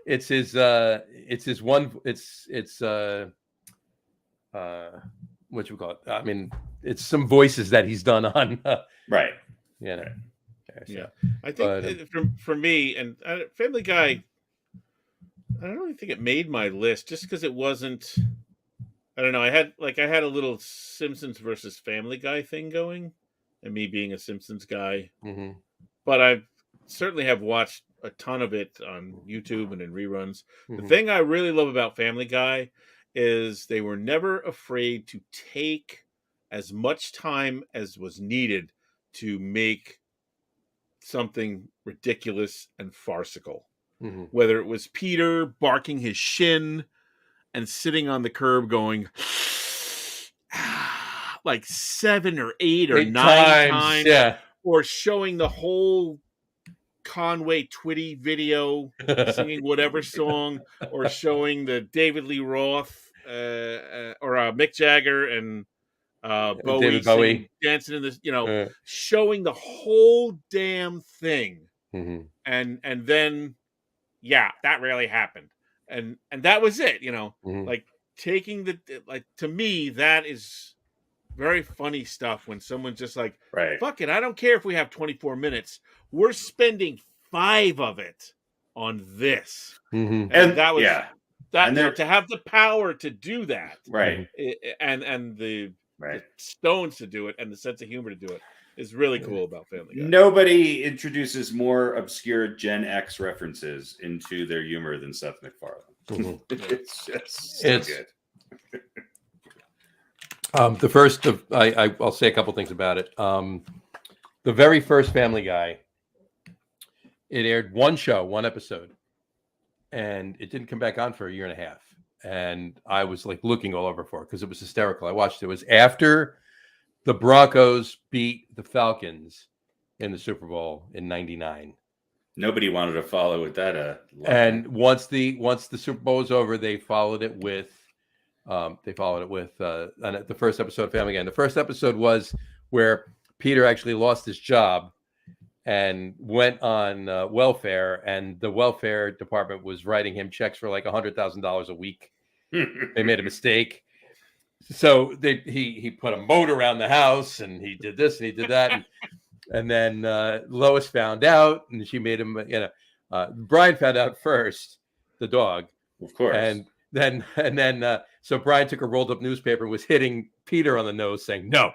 it's his what you call it? I mean, it's some voices that he's done on right. You know. Yeah, I think for me and Family Guy, I don't really think it made my list just because it wasn't. I don't know. I had a little Simpsons versus Family Guy thing going, and me being a Simpsons guy, but I certainly have watched a ton of it on YouTube and in reruns. The thing I really love about Family Guy is they were never afraid to take as much time as was needed to make something ridiculous and farcical. Whether it was Peter barking his shin and sitting on the curb going like 7 or 8 or 9 times, or showing the whole Conway Twitty video singing whatever song, or showing the David Lee Roth or Mick Jagger and Bowie dancing in this, showing the whole damn thing, and then that really happened, and that was it, like taking to me that is very funny stuff when someone's just like, fuck it, I don't care if we have 24 minutes, we're spending 5 of it on this, and that was that to have the power to do that, and the stones to do it, and the sense of humor to do it is really cool about Family Guy. Nobody introduces more obscure Gen X references into their humor than Seth MacFarlane. It's just so good. The first of I'll say a couple things about it. The very first Family Guy, it aired one episode, and it didn't come back on for a year and a half. And I was like looking all over for it because it was hysterical. I watched it. It was after the Broncos beat the Falcons in the Super Bowl in '99. Nobody wanted to follow with that. And once the Super Bowl was over, they followed it with the first episode of Family Guy. And the first episode was where Peter actually lost his job and went on welfare, and the welfare department was writing him checks for like $100,000 a week. They made a mistake, so he put a moat around the house, and he did this and he did that, and then Lois found out, and she made him. Brian found out first, the dog, of course, and then so Brian took a rolled up newspaper and was hitting Peter on the nose, saying no,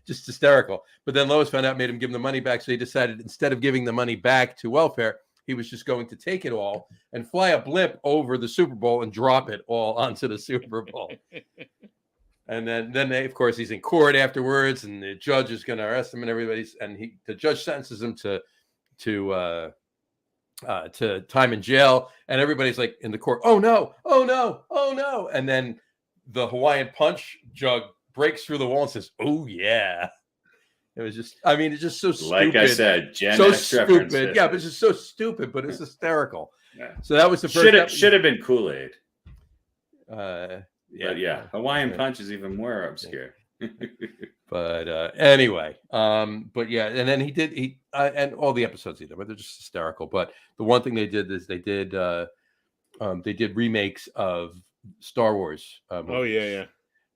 just hysterical. But then Lois found out, made him give him the money back. So he decided, instead of giving the money back to welfare, he was just going to take it all and fly a blimp over the Super Bowl and drop it all onto the Super Bowl. And then they, of course, he's in court afterwards, and the judge is going to arrest him, and the judge sentences him to time in jail, and everybody's like in the court, oh no. And then the Hawaiian Punch jug breaks through the wall and says, oh yeah. It was just, it's just so stupid. Like I said, Gen so X stupid. Yeah, but it's just so stupid, but it's hysterical. Yeah. So that was the first. Should have been Kool-Aid. Yeah. But yeah, Hawaiian Punch is even more obscure. But anyway, but yeah, and then he and all the episodes he did, but they're just hysterical. But the one thing they did is they did remakes of Star Wars. Yeah.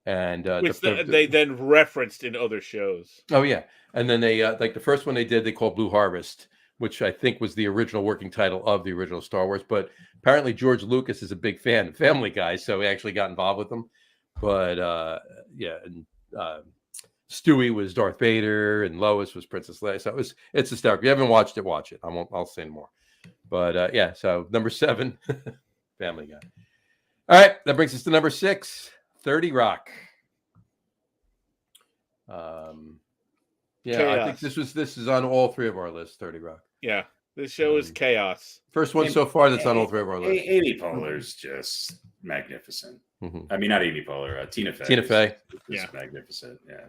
And which they then referenced in other shows. Oh yeah, and then they like the first one they did, they called Blue Harvest, which I think was the original working title of the original Star Wars. But apparently George Lucas is a big fan of Family Guy, so he actually got involved with them. But and Stewie was Darth Vader, and Lois was Princess Leia. So it's hysterical. If you haven't watched it, watch it. I'll say more. But so number 7, Family Guy. All right, that brings us to number 6, 30 Rock. I think this is on all 3 of our lists, 30 Rock. Yeah, this show is chaos. First one so far that's on all 3 of our lists. Amy Poehler's just magnificent. Mm-hmm. I mean, not Amy Poehler, Tina Fey. Tina Fey. Is magnificent. Yeah.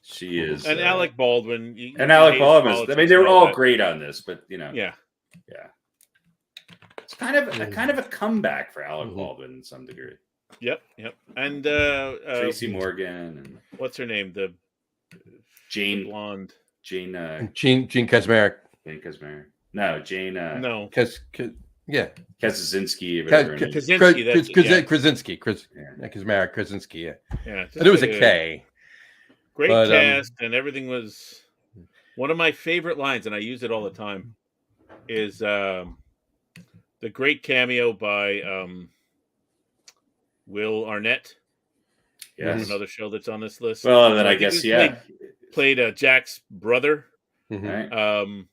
She is. And Alec Baldwin. Alec Baldwin. I mean, they were all great on this, but Yeah. It's kind of a comeback for Alec Baldwin in some degree. Yep. And Tracy Morgan and what's her name? The Jane blonde. Gene Kazmarek. Jane Kazmarek. No, Jane. No. Kaczynski. Krasinski. Kazmarek. Krasinski. Yeah. And it was a K. Great cast, and everything was. One of my favorite lines, and I use it all the time, is the great cameo by Will Arnett. Yes. Another show that's on this list. Well, then I guess played Jack's brother. Mm-hmm. Right.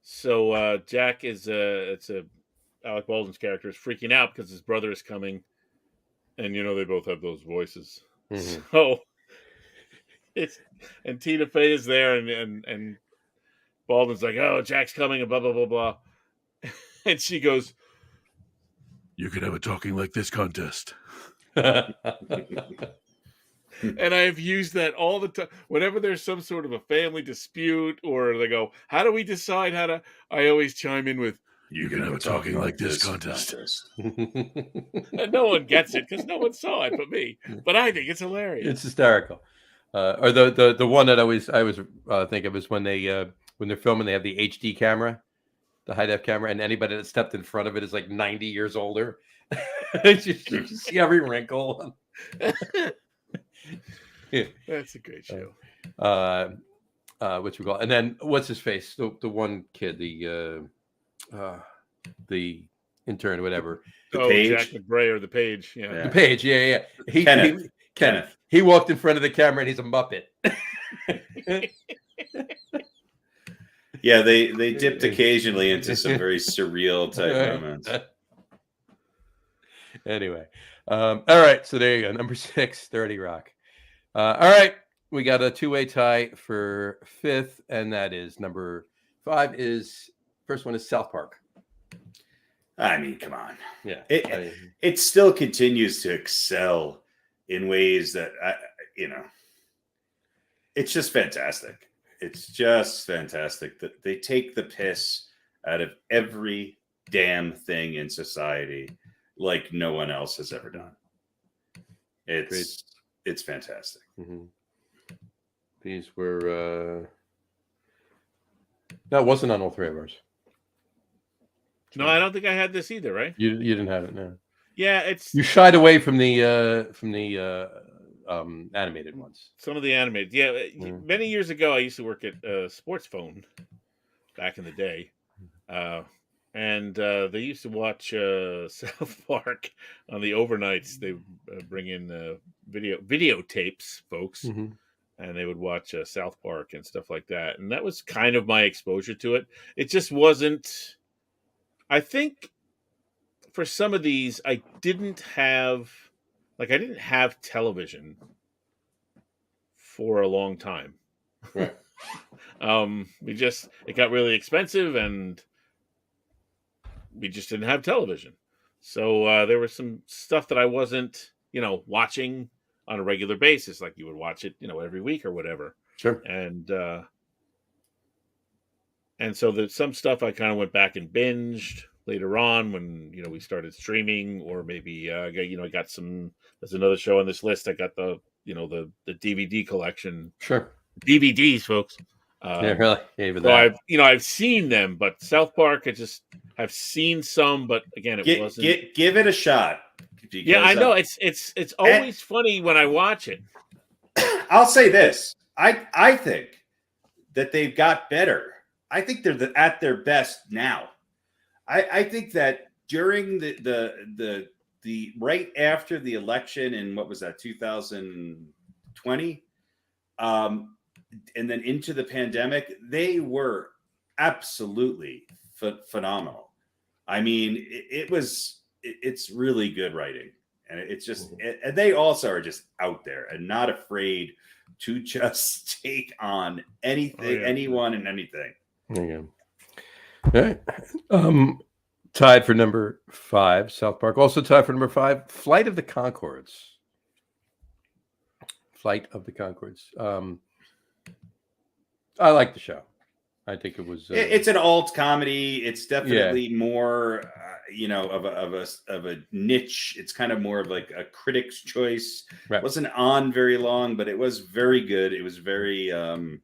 So Jack is Alec Baldwin's character is freaking out because his brother is coming, and they both have those voices. Mm-hmm. So and Tina Fey is there, and Baldwin's like, "Oh, Jack's coming," and blah blah blah blah, and she goes, "You can have a talking like this contest." And I've used that all the time. Whenever there's some sort of a family dispute, or they go, "How do we decide how to?" I always chime in with, "You can have a talking like this contest." And no one gets it because no one saw it but me. But I think it's hilarious. It's hysterical. Or the one that I always think of is when they're filming, they have the HD camera, the high def camera, and anybody that stepped in front of it is like 90 years older. you see every wrinkle. That's a great show. What you call, and then what's his face? The one kid, the intern, whatever. Page? Jack McBray or the Page. Yeah. The Page. Yeah. Kenneth. He walked in front of the camera and he's a Muppet. Yeah, they dipped occasionally into some very surreal type moments. Anyway, all right. So there you go. Number 6, 30 Rock. All right, we got a 2-way tie for 5th, and that is number 5. First one is South Park. I mean, come on. Yeah, it still continues to excel in ways that it's just fantastic. It's just fantastic that they take the piss out of every damn thing in society like no one else has ever done. It's fantastic. Mm-hmm. These were no, it wasn't on all 3 of ours. No, I don't think I had this either. Right? You didn't have it, no. Yeah, you shied away from the animated ones. Some of the animated, Many years ago, I used to work at Sports Phone back in the day, and they used to watch South Park on the overnights. They bring in videotapes, folks, and they would watch South Park and stuff like that. And that was kind of my exposure to it. It just wasn't. I think for some of these, I didn't have television for a long time. Right. It got really expensive, and we just didn't have television. So there was some stuff that I wasn't, watching on a regular basis, like you would watch it, every week or whatever. Sure. And so there's some stuff I kind of went back and binged later on when, we started streaming, or maybe, I got some, there's another show on this list. I got the DVD collection. Sure. DVDs, folks. Yeah, really. Even so that. I've seen them, but South Park, I've seen some, but again, it wasn't. Give it a shot. Yeah, I know. It's always funny when I watch it. I'll say this. I think that they've got better I think they're at their best now. I think that during the right after the election in what was that 2020, and then into the pandemic, they were absolutely phenomenal. I mean, it's really good writing, and it's just and they also are just out there and not afraid to just take on anything, anyone, and anything. There you go. All right. Tied for number 5, South Park. Also tied for number 5, Flight of the Conchords. Flight of the Conchords. I like the show. I think it was. It's an alt comedy. It's definitely more, of a niche. It's kind of more of like a critic's choice. Right. It wasn't on very long, but it was very good. It was very. I don't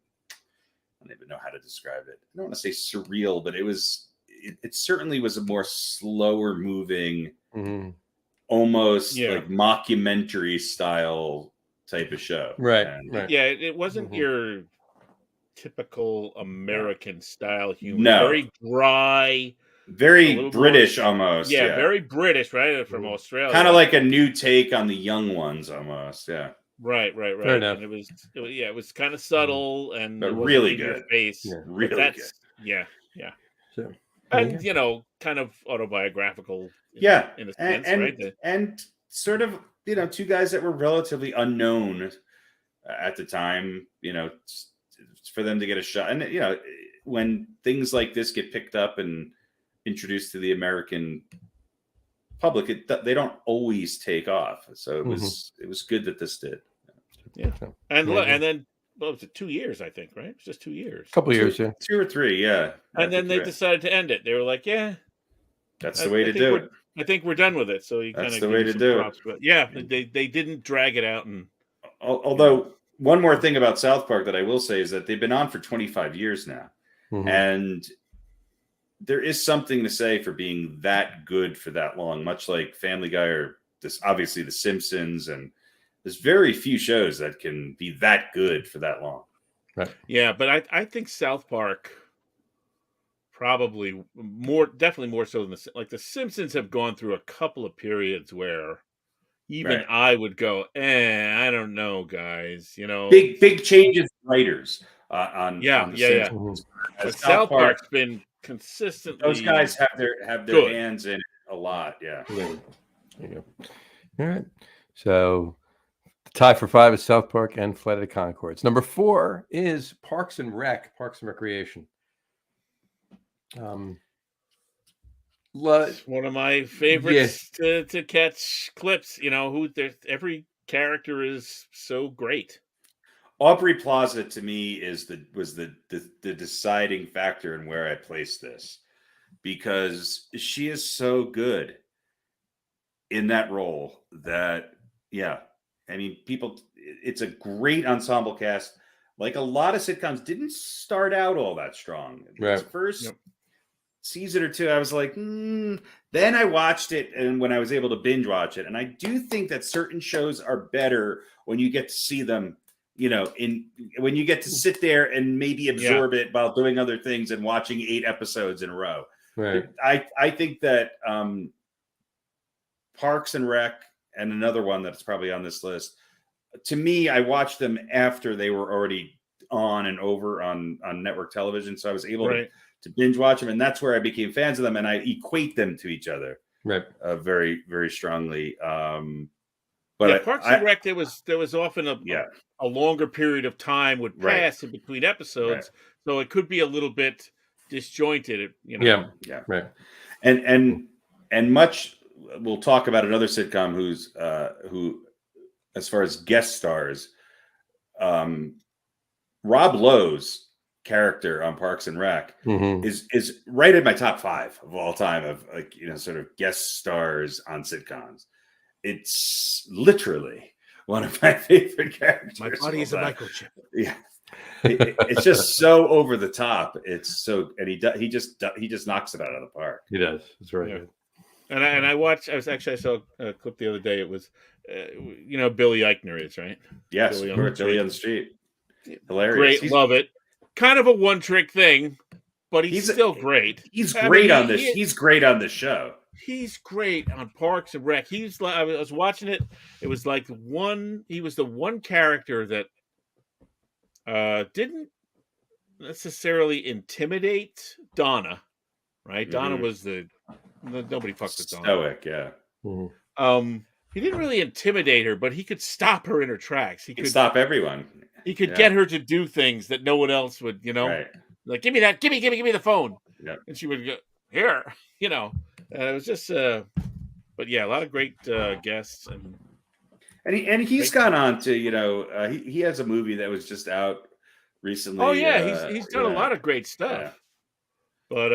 even know how to describe it. I don't want to say surreal, but it was. It certainly was a more slower moving, almost like mockumentary style type of show. Right. And, yeah, it wasn't your typical American style humor. No. Very dry. Very British almost. Yeah, very British, right? From Australia. Kind of like a new take on the young ones almost. Yeah. Right. Fair enough. And it was kind of subtle and but really good. Your face. Yeah. Really good. Yeah. So, and kind of autobiographical. In a sense, right? And sort of, two guys that were relatively unknown at the time, for them to get a shot. And, when things like this get picked up and introduced to the American public, they don't always take off. So it was good that this did. Yeah. And then, what was it, 2 years, I think, right? It was just 2 years. A couple of years, yeah. 2 or 3, yeah. And then they decided to end it. They were like, that's the way to do it. I think we're done with it. So that's the way to do it. But yeah, they didn't drag it out. And although one more thing about South Park that I will say is that they've been on for 25 years now. And there is something to say for being that good for that long, much like Family Guy or obviously The Simpsons. And there's very few shows that can be that good for that long. Right. Yeah, but I think South Park probably definitely more so than The Simpsons have gone through a couple of periods where even I would go, I don't know, guys. Big changes in writers on The Simpsons. But South Park's been consistently. Those guys have their hands in it a lot. Yeah. There you go. All right. So the tie for 5 is South Park and Flight of the Conchords. Number 4 is Parks and Recreation. One of my favorites to catch clips. Every character is so great. Aubrey Plaza to me was the deciding factor in where I placed this, because she is so good in that role that it's a great ensemble cast. Like a lot of sitcoms didn't start out all that strong. Right. First season or two, I was like, Then I watched it, and when I was able to binge watch it, and I do think that certain shows are better when you get to see them, when you get to sit there and maybe absorb it while doing other things and watching 8 episodes in a row. Right. I think that Parks and Rec, and another one that's probably on this list, to me, I watched them after they were already on and over on network television, so I was able to binge watch them, and that's where I became fans of them, and I equate them to each other very, very strongly. But Parks and Rec, there was often a longer period of time would pass in between episodes, so it could be a little bit disjointed. Right. And much, we'll talk about another sitcom who, as far as guest stars, Rob Lowe's character on Parks and Rec is right in my top 5 of all time of sort of guest stars on sitcoms. It's literally one of my favorite characters. My body is a microchip. Yeah, it's just so over the top. It's so, and he just knocks it out of the park. He does. It's very good. And I saw a clip the other day. It was, Billy Eichner is right. Yes, Billy on the Street. Hilarious. Great, love it. Kind of a one-trick thing. but he's still great. He's great on this. He's great on the show. He's great on Parks and Rec. He's like, I was watching it. It was like he was the one character that didn't necessarily intimidate Donna, right? Donna was nobody fucked with Donna. Stoic, yeah. He didn't really intimidate her, but he could stop her in her tracks. He could stop everyone. He could get her to do things that no one else would, Right. Like, give me that, give me the phone. Yep. And she would go, here, and it was just, but yeah, a lot of great guests. And he's gone on to, he has a movie that was just out recently. Oh yeah, he's done a lot of great stuff. Yeah. But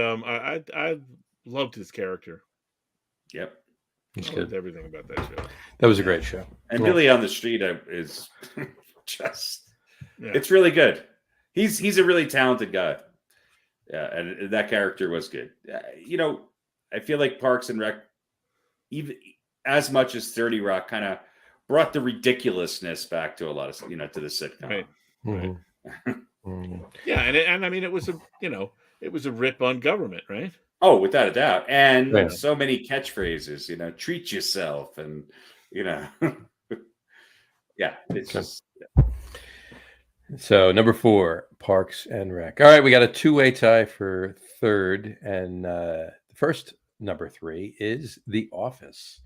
I loved his character. Yep. I loved everything about that show. That was a great show. And Billy on the Street is just, it's really good. He's a really talented guy. Yeah, and that character was good. I feel like Parks and Rec, even as much as 30 Rock, kind of brought the ridiculousness back to a lot of, to the sitcom. Right. Yeah, and I mean, it was a rip on government, right? Oh, without a doubt. And so many catchphrases, treat yourself and, yeah, it's just. Yeah. So number 4, Parks and Rec. All right, we got a 2-way tie for third. And the first, number 3, is The Office.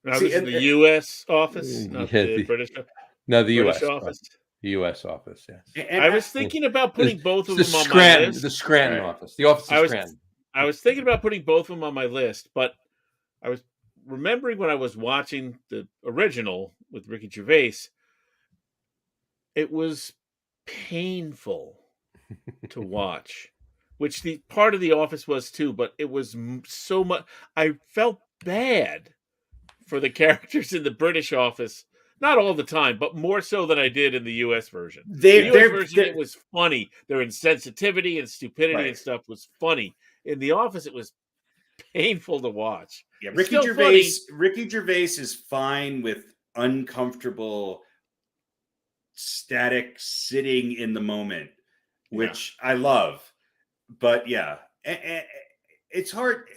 Now, this is the U.S. office, not the British office? No, the British U.S. office. The U.S. office, yes. And I was thinking about putting both of them on my list. The Scranton office. The office of Scranton. I was thinking about putting both of them on my list, but I was remembering when I was watching the original with Ricky Gervais, it was painful to watch, which the part of The Office was too, but it was so much. I felt bad for the characters in the British office. Not all the time, but more so than I did in the U.S. version. The U.S. version, it was funny. Their insensitivity and stupidity and stuff was funny. In The Office, it was painful to watch. Yeah, Ricky Gervais is fine with uncomfortable, static sitting in the moment, which I love. But yeah, it's hard.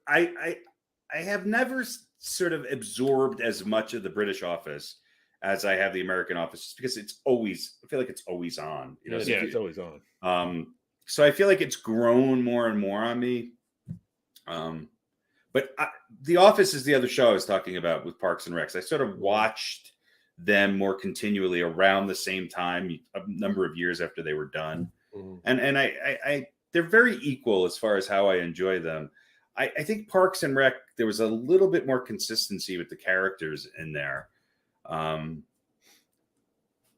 I have never sort of absorbed as much of the British office as I have the American office, just because I feel like it's always on. It's always on. So I feel like it's grown more and more on me. But The Office is the other show I was talking about with Parks and Recs. I sort of watched them more continually around the same time, a number of years after they were done. And I they're very equal as far as how I enjoy them. I think Parks and Rec, there was a little bit more consistency with the characters in there. I'm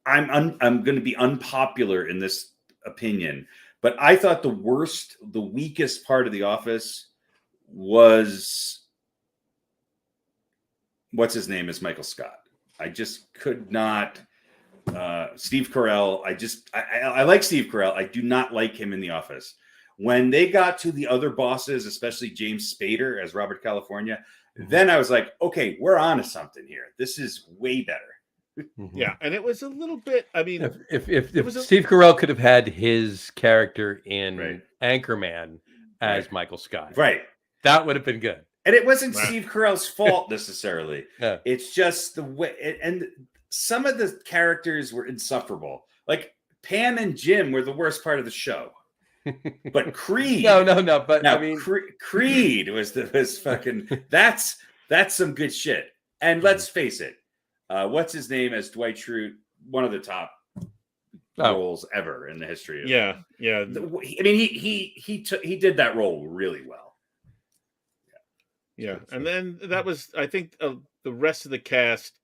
going to be unpopular in this opinion, but I thought the weakest part of The Office was what's his name is Michael Scott. I just could not. Steve Carell. I like Steve Carell. I do not like him in The Office. When they got to the other bosses, especially James Spader as Robert California, then I was like, okay, we're on to something here. This is way better. Yeah, and it was a little bit. I mean, if Steve Carell could have had his character in Anchorman as Michael Scott, that would have been good. And it wasn't Steve Carell's fault necessarily. It's just the way. And some of the characters were insufferable. Like Pam and Jim were the worst part of the show. But Creed, no. But now, I mean, Creed was fucking. That's some good shit. And let's face it, what's his name as Dwight Schrute? One of the top roles ever in the history. Of yeah. I mean, he did that role really well. Yeah, and then that was, I think, the rest of the cast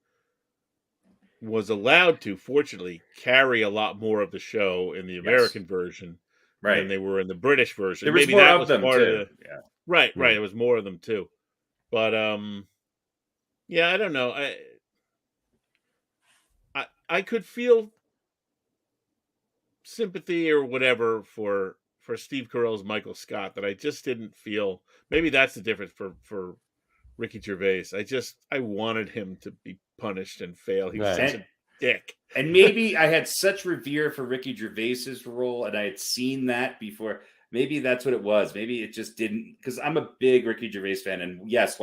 was allowed to, fortunately, carry a lot more of the show in the American version. Than they were in the British version. There was more of them too. Right. It was more of them too. But I don't know. I could feel sympathy or whatever for Steve Carell's Michael Scott that I just didn't feel. Maybe that's the difference for Ricky Gervais. I wanted him to be punished and fail. He was dick. And maybe I had such revere for Ricky Gervais's role, and I had seen that before. Maybe that's what it was. Maybe it just didn't, because I'm a big Ricky Gervais fan. And yes,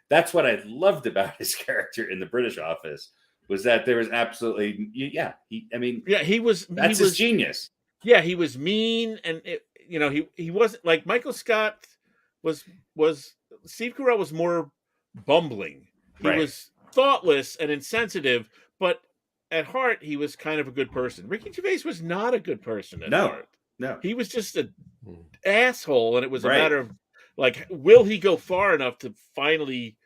that's what I loved about his character in the British Office, was that there was absolutely, he was his genius. Yeah, he was mean, and he wasn't like Michael Scott was. Steve Carell was more bumbling. He was thoughtless and insensitive, but at heart, he was kind of a good person. Ricky Gervais was not a good person at heart. No, he was just an asshole, and it was a matter of like, will he go far enough to finally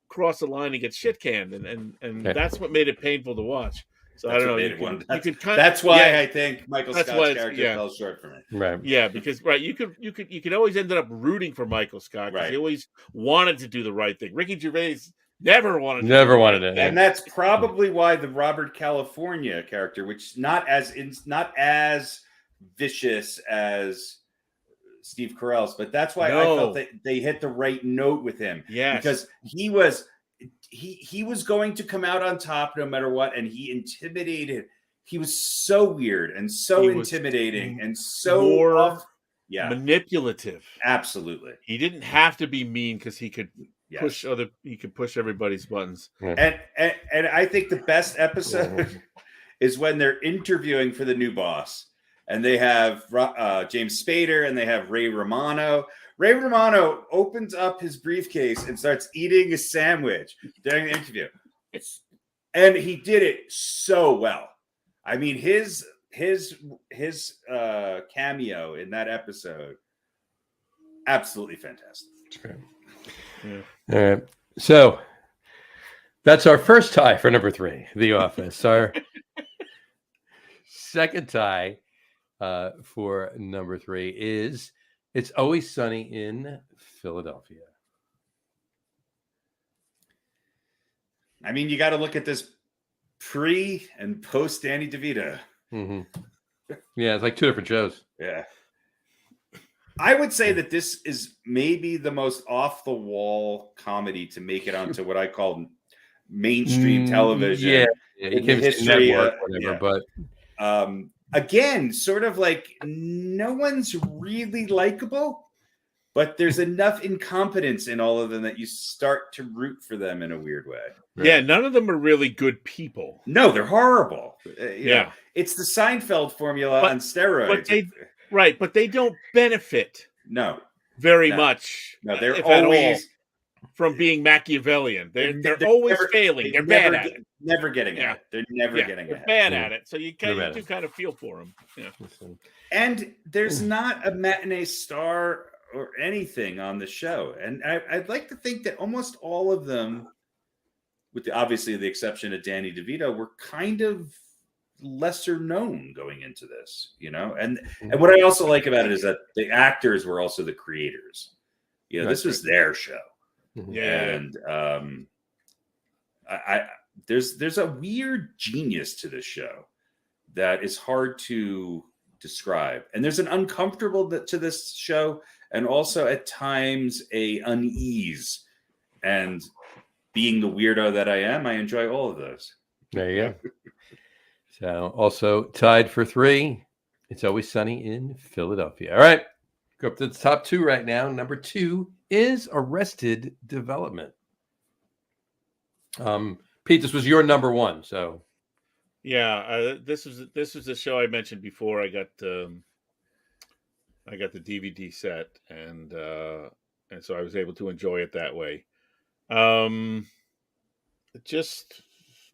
cross the line and get shit canned? And that's what made it painful to watch. So that's I don't know. That's why I think Michael Scott's character fell short for me. Right. Yeah, because you could always end up rooting for Michael Scott because he always wanted to do the right thing. Ricky Gervais never wanted it, and that's probably why the Robert California character, which not as vicious as Steve Carell's, but that's why I felt that they hit the right note with him. Yeah, because he was going to come out on top no matter what, and he intimidated. He was so weird and so intimidating and so manipulative. Absolutely, he didn't have to be mean because he could push everybody's buttons. And I think the best episode is when they're interviewing for the new boss. And they have James Spader and they have Ray Romano. Ray Romano opens up his briefcase and starts eating a sandwich during the interview. And he did it so well. I mean, his cameo in that episode, absolutely fantastic. Yeah. All right. So that's our first tie for number 3, The Office. Our second tie for number 3 is It's Always Sunny in Philadelphia. I mean, you got to look at this pre and post Danny DeVito. Mm-hmm. Yeah, it's like 2 different shows. Yeah. I would say that this is maybe the most off the wall comedy to make it onto what I call mainstream television. Yeah, it came to network, whatever. But again, sort of like no one's really likable, but there's enough incompetence in all of them that you start to root for them in a weird way. Yeah, none of them are really good people. No, they're horrible. You know, it's the Seinfeld formula on steroids. But they don't benefit. Very much. No, they're always from being Machiavellian. They're always failing. They're bad at it. Never getting at it. They're never getting they're ahead. bad at it. So you do kind of feel for them. Yeah. And there's not a matinee star or anything on the show. And I'd like to think that almost all of them, with obviously the exception of Danny DeVito, were kind of lesser known going into this, you know? And what I also like about it is that the actors were also the creators. You know, this was their show. Yeah. And there's a weird genius to this show that is hard to describe. And there's an uncomfortable to this show, and also at times a unease. And being the weirdo that I am, I enjoy all of those. There you go. So also tied for 3, It's Always Sunny in Philadelphia. All right. Go up to the top 2 right now. Number 2 is Arrested Development. Pete, this was your number 1. So yeah, this was the show I mentioned before. I got the DVD set, and so I was able to enjoy it that way. Just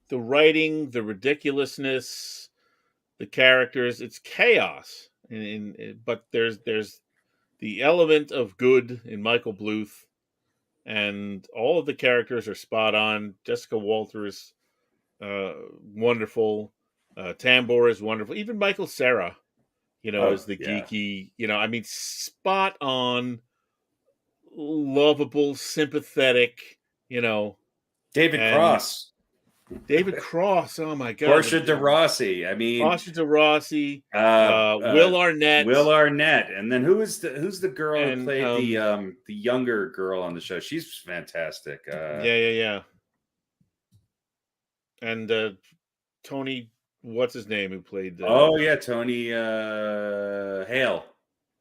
the writing, the ridiculousness, the characters, it's chaos. But there's the element of good in Michael Bluth, and all of the characters are spot on. Jessica Walter is wonderful. Tambor is wonderful. Even Michael Cera, is the geeky, I mean, spot on, lovable, sympathetic, David Cross. Oh my God. Portia de Rossi. I mean, Will Arnett. And then who's the girl who played the younger girl on the show? She's fantastic. Yeah. And Tony, what's his name, who played Tony Hale.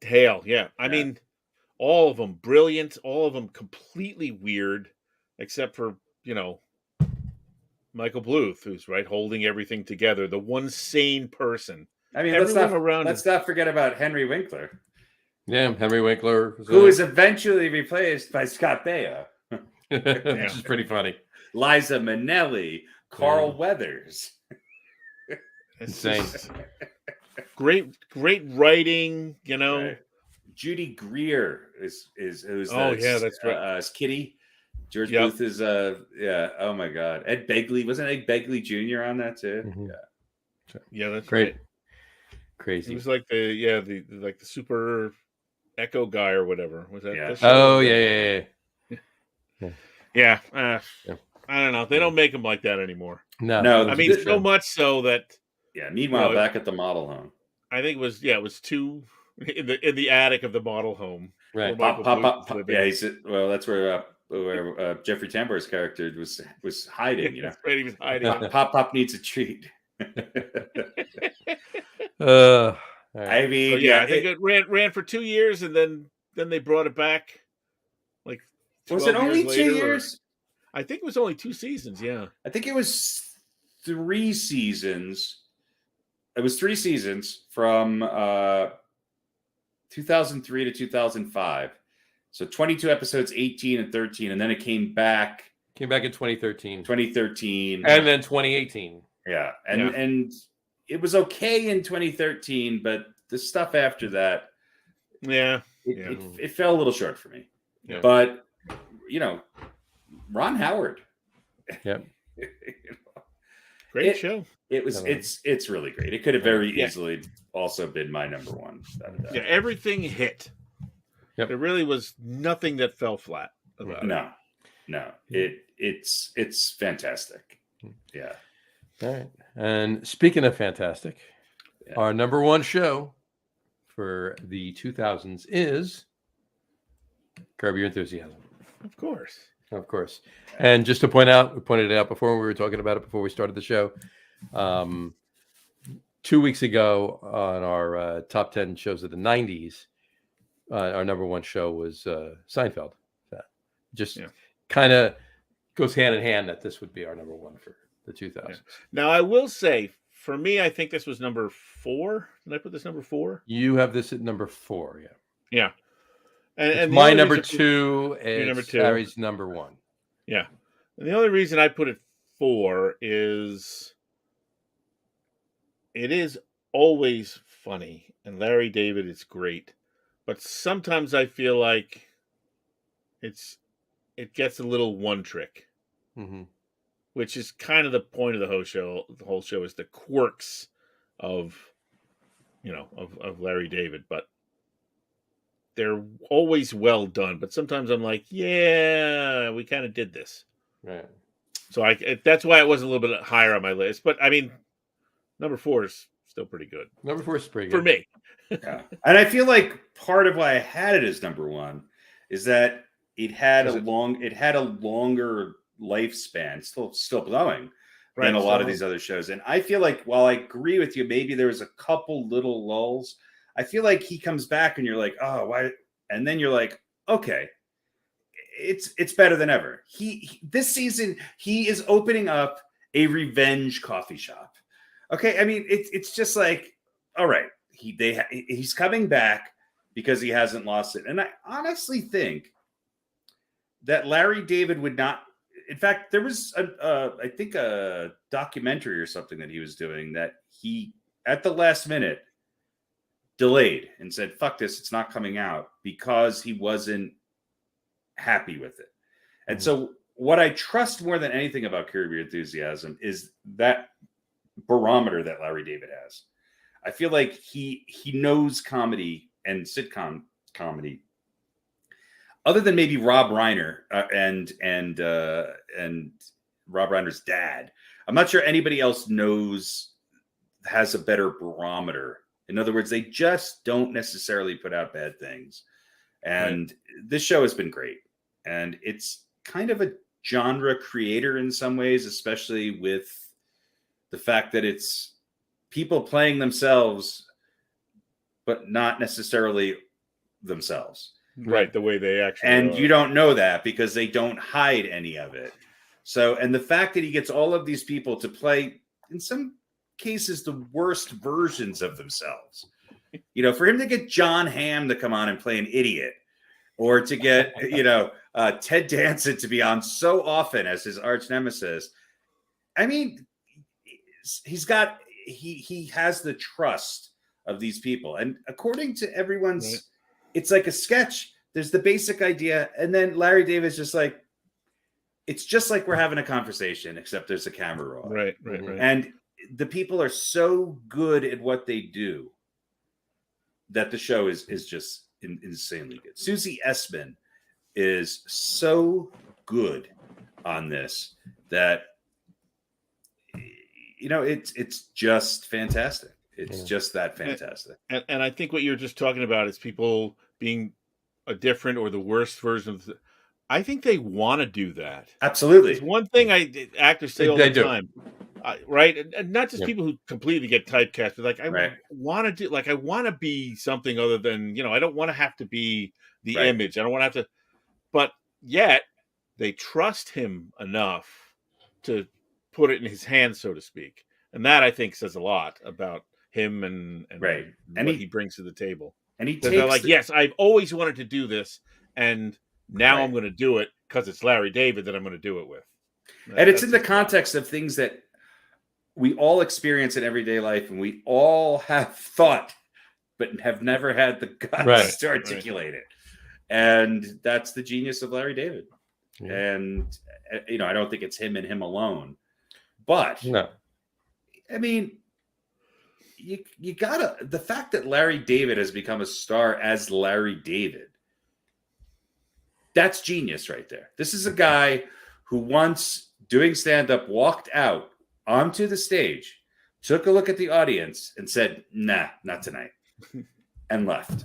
Hale. Yeah. I mean, all of them brilliant, all of them completely weird, except for, Michael Bluth, who's holding everything together, the one sane person. I mean, everyone let's not forget about Henry Winkler. Yeah, Henry Winkler, who was eventually replaced by Scott Baio. Which is pretty funny. Liza Minnelli, Carl Weathers. Insane. Great writing, Right. Judy Greer is that's right. Is Kitty. George Booth is oh my God. Ed Begley, wasn't Ed Begley Jr. on that too? Mm-hmm. Yeah, that's great. Right. Crazy. He was like the super Echo guy or whatever. Was that? Yeah. Oh yeah. Yeah. I don't know. They don't make them like that anymore. No. I mean, so much so that. Yeah. Meanwhile, back at the model home, I think it was two in the attic of the model home. Right. Pop. Yeah. He said, well, that's where Jeffrey Tambor's character was hiding. You know, that's right, he was hiding. Pop needs a treat. Right. I mean, I think it ran for 2 years, and then they brought it back. Like, was it only 2 years? I think it was only 2 seasons. Yeah, I think it was 3 seasons. It was 3 seasons from 2003 to 2005. So 22 episodes, 18 and 13, and then it came back. Came back in 2013. 2013. And then 2018. Yeah. And it was okay in 2013, but the stuff after that, it fell a little short for me. Yeah. But, Ron Howard. Yep. Great show. It's really great. It could have very easily also been my number one. Yeah, everything hit. Yep. There really was nothing that fell flat about it. No. It's fantastic. Yeah. All right. And speaking of fantastic, our number one show for the 2000s is Curb Your Enthusiasm. Of course. And just to point out, we pointed it out before, we were talking about it before we started the show. 2 weeks ago on our top 10 shows of the 90s, our number one show was Seinfeld. Kind of goes hand in hand that this would be our number one for the 2000s. Yeah. Now, I will say, for me, I think this was number 4. Did I put this number 4? You have this at number 4, yeah. Yeah. And my number 2 is Harry's number 1. Yeah. And the only reason I put it 4 is it is always funny, and Larry David is great. But sometimes I feel like it gets a little one trick, which is kind of the point of the whole show. The whole show is the quirks of Larry David, but they're always well done. But sometimes I'm like, yeah, we kind of did this, right? So that's why it was a little bit higher on my list. But I mean, number 4 is still pretty good. Number 4 is pretty good for me. Yeah. And I feel like part of why I had it as number 1 is that it had a longer lifespan, still going than a lot of these other shows. And I feel like, while I agree with you, maybe there was a couple little lulls. I feel like he comes back and you're like, oh, why? And then you're like, okay, it's better than ever. This season he is opening up a revenge coffee shop. Okay, I mean it's just like, all right, he's coming back because he hasn't lost it. And I honestly think that Larry David would not. In fact, there was I think a documentary or something that he was doing that he at the last minute delayed and said, fuck this, it's not coming out, because he wasn't happy with it. And so what I trust more than anything about Curb Your Enthusiasm is that barometer that Larry David has. I feel like he knows comedy and sitcom comedy, other than maybe Rob Reiner and Rob Reiner's dad. I'm not sure anybody else has a better barometer. In other words, they just don't necessarily put out bad things. And this show has been great. And it's kind of a genre creator in some ways, especially with the fact that it's people playing themselves, but not necessarily themselves. Right, the way they actually And are. you don't know that because they don't hide any of it. So, and the fact that he gets all of these people to play, in some cases, the worst versions of themselves. For him to get John Hamm to come on and play an idiot, or to get, Ted Danson to be on so often as his arch nemesis. I mean, he has the trust of these people. And according to everyone's, right. It's like a sketch. There's the basic idea. And then Larry David's just like, it's just like we're having a conversation, except there's a camera roll. Right. And the people are so good at what they do that the show is just insanely good. Susie Essman is so good on this that it's just fantastic. It's just that fantastic. And I think what you're just talking about is people being a different or the worst version of I think they want to do that. Absolutely. It's one thing actors say all the time. Right? And not just people who completely get typecast, but like, I want to be something other than, I don't want to have to be the image. I don't want to have to, but yet they trust him enough to put it in his hands, so to speak. And that, I think, says a lot about him and what he brings to the table. And they're like, yes, I've always wanted to do this, and now I'm going to do it because it's Larry David that I'm going to do it with. And it's in the context of things that we all experience in everyday life, and we all have thought, but have never had the guts to articulate it. And that's the genius of Larry David. Yeah. And, I don't think it's him and him alone. But, I mean, you gotta, the fact that Larry David has become a star as Larry David, that's genius right there. This is a guy who once doing stand-up walked out onto the stage, took a look at the audience and said, nah, not tonight, and left.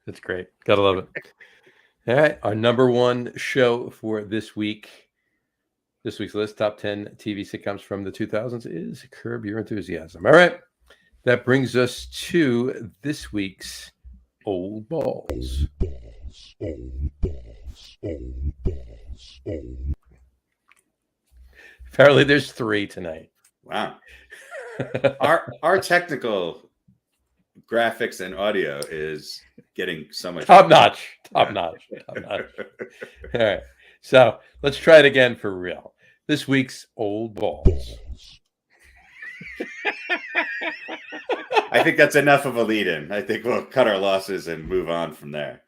That's great. Gotta love it. All right. Our number one show for this week's list, top 10 TV sitcoms from the 2000s, is Curb Your Enthusiasm. All right. That brings us to this week's Old Balls. Apparently there's 3 tonight. Wow. Our technical graphics and audio is getting so much top notch. All right. So let's try it again for real. This week's Old Balls. I think that's enough of a lead-in. I think we'll cut our losses and move on from there.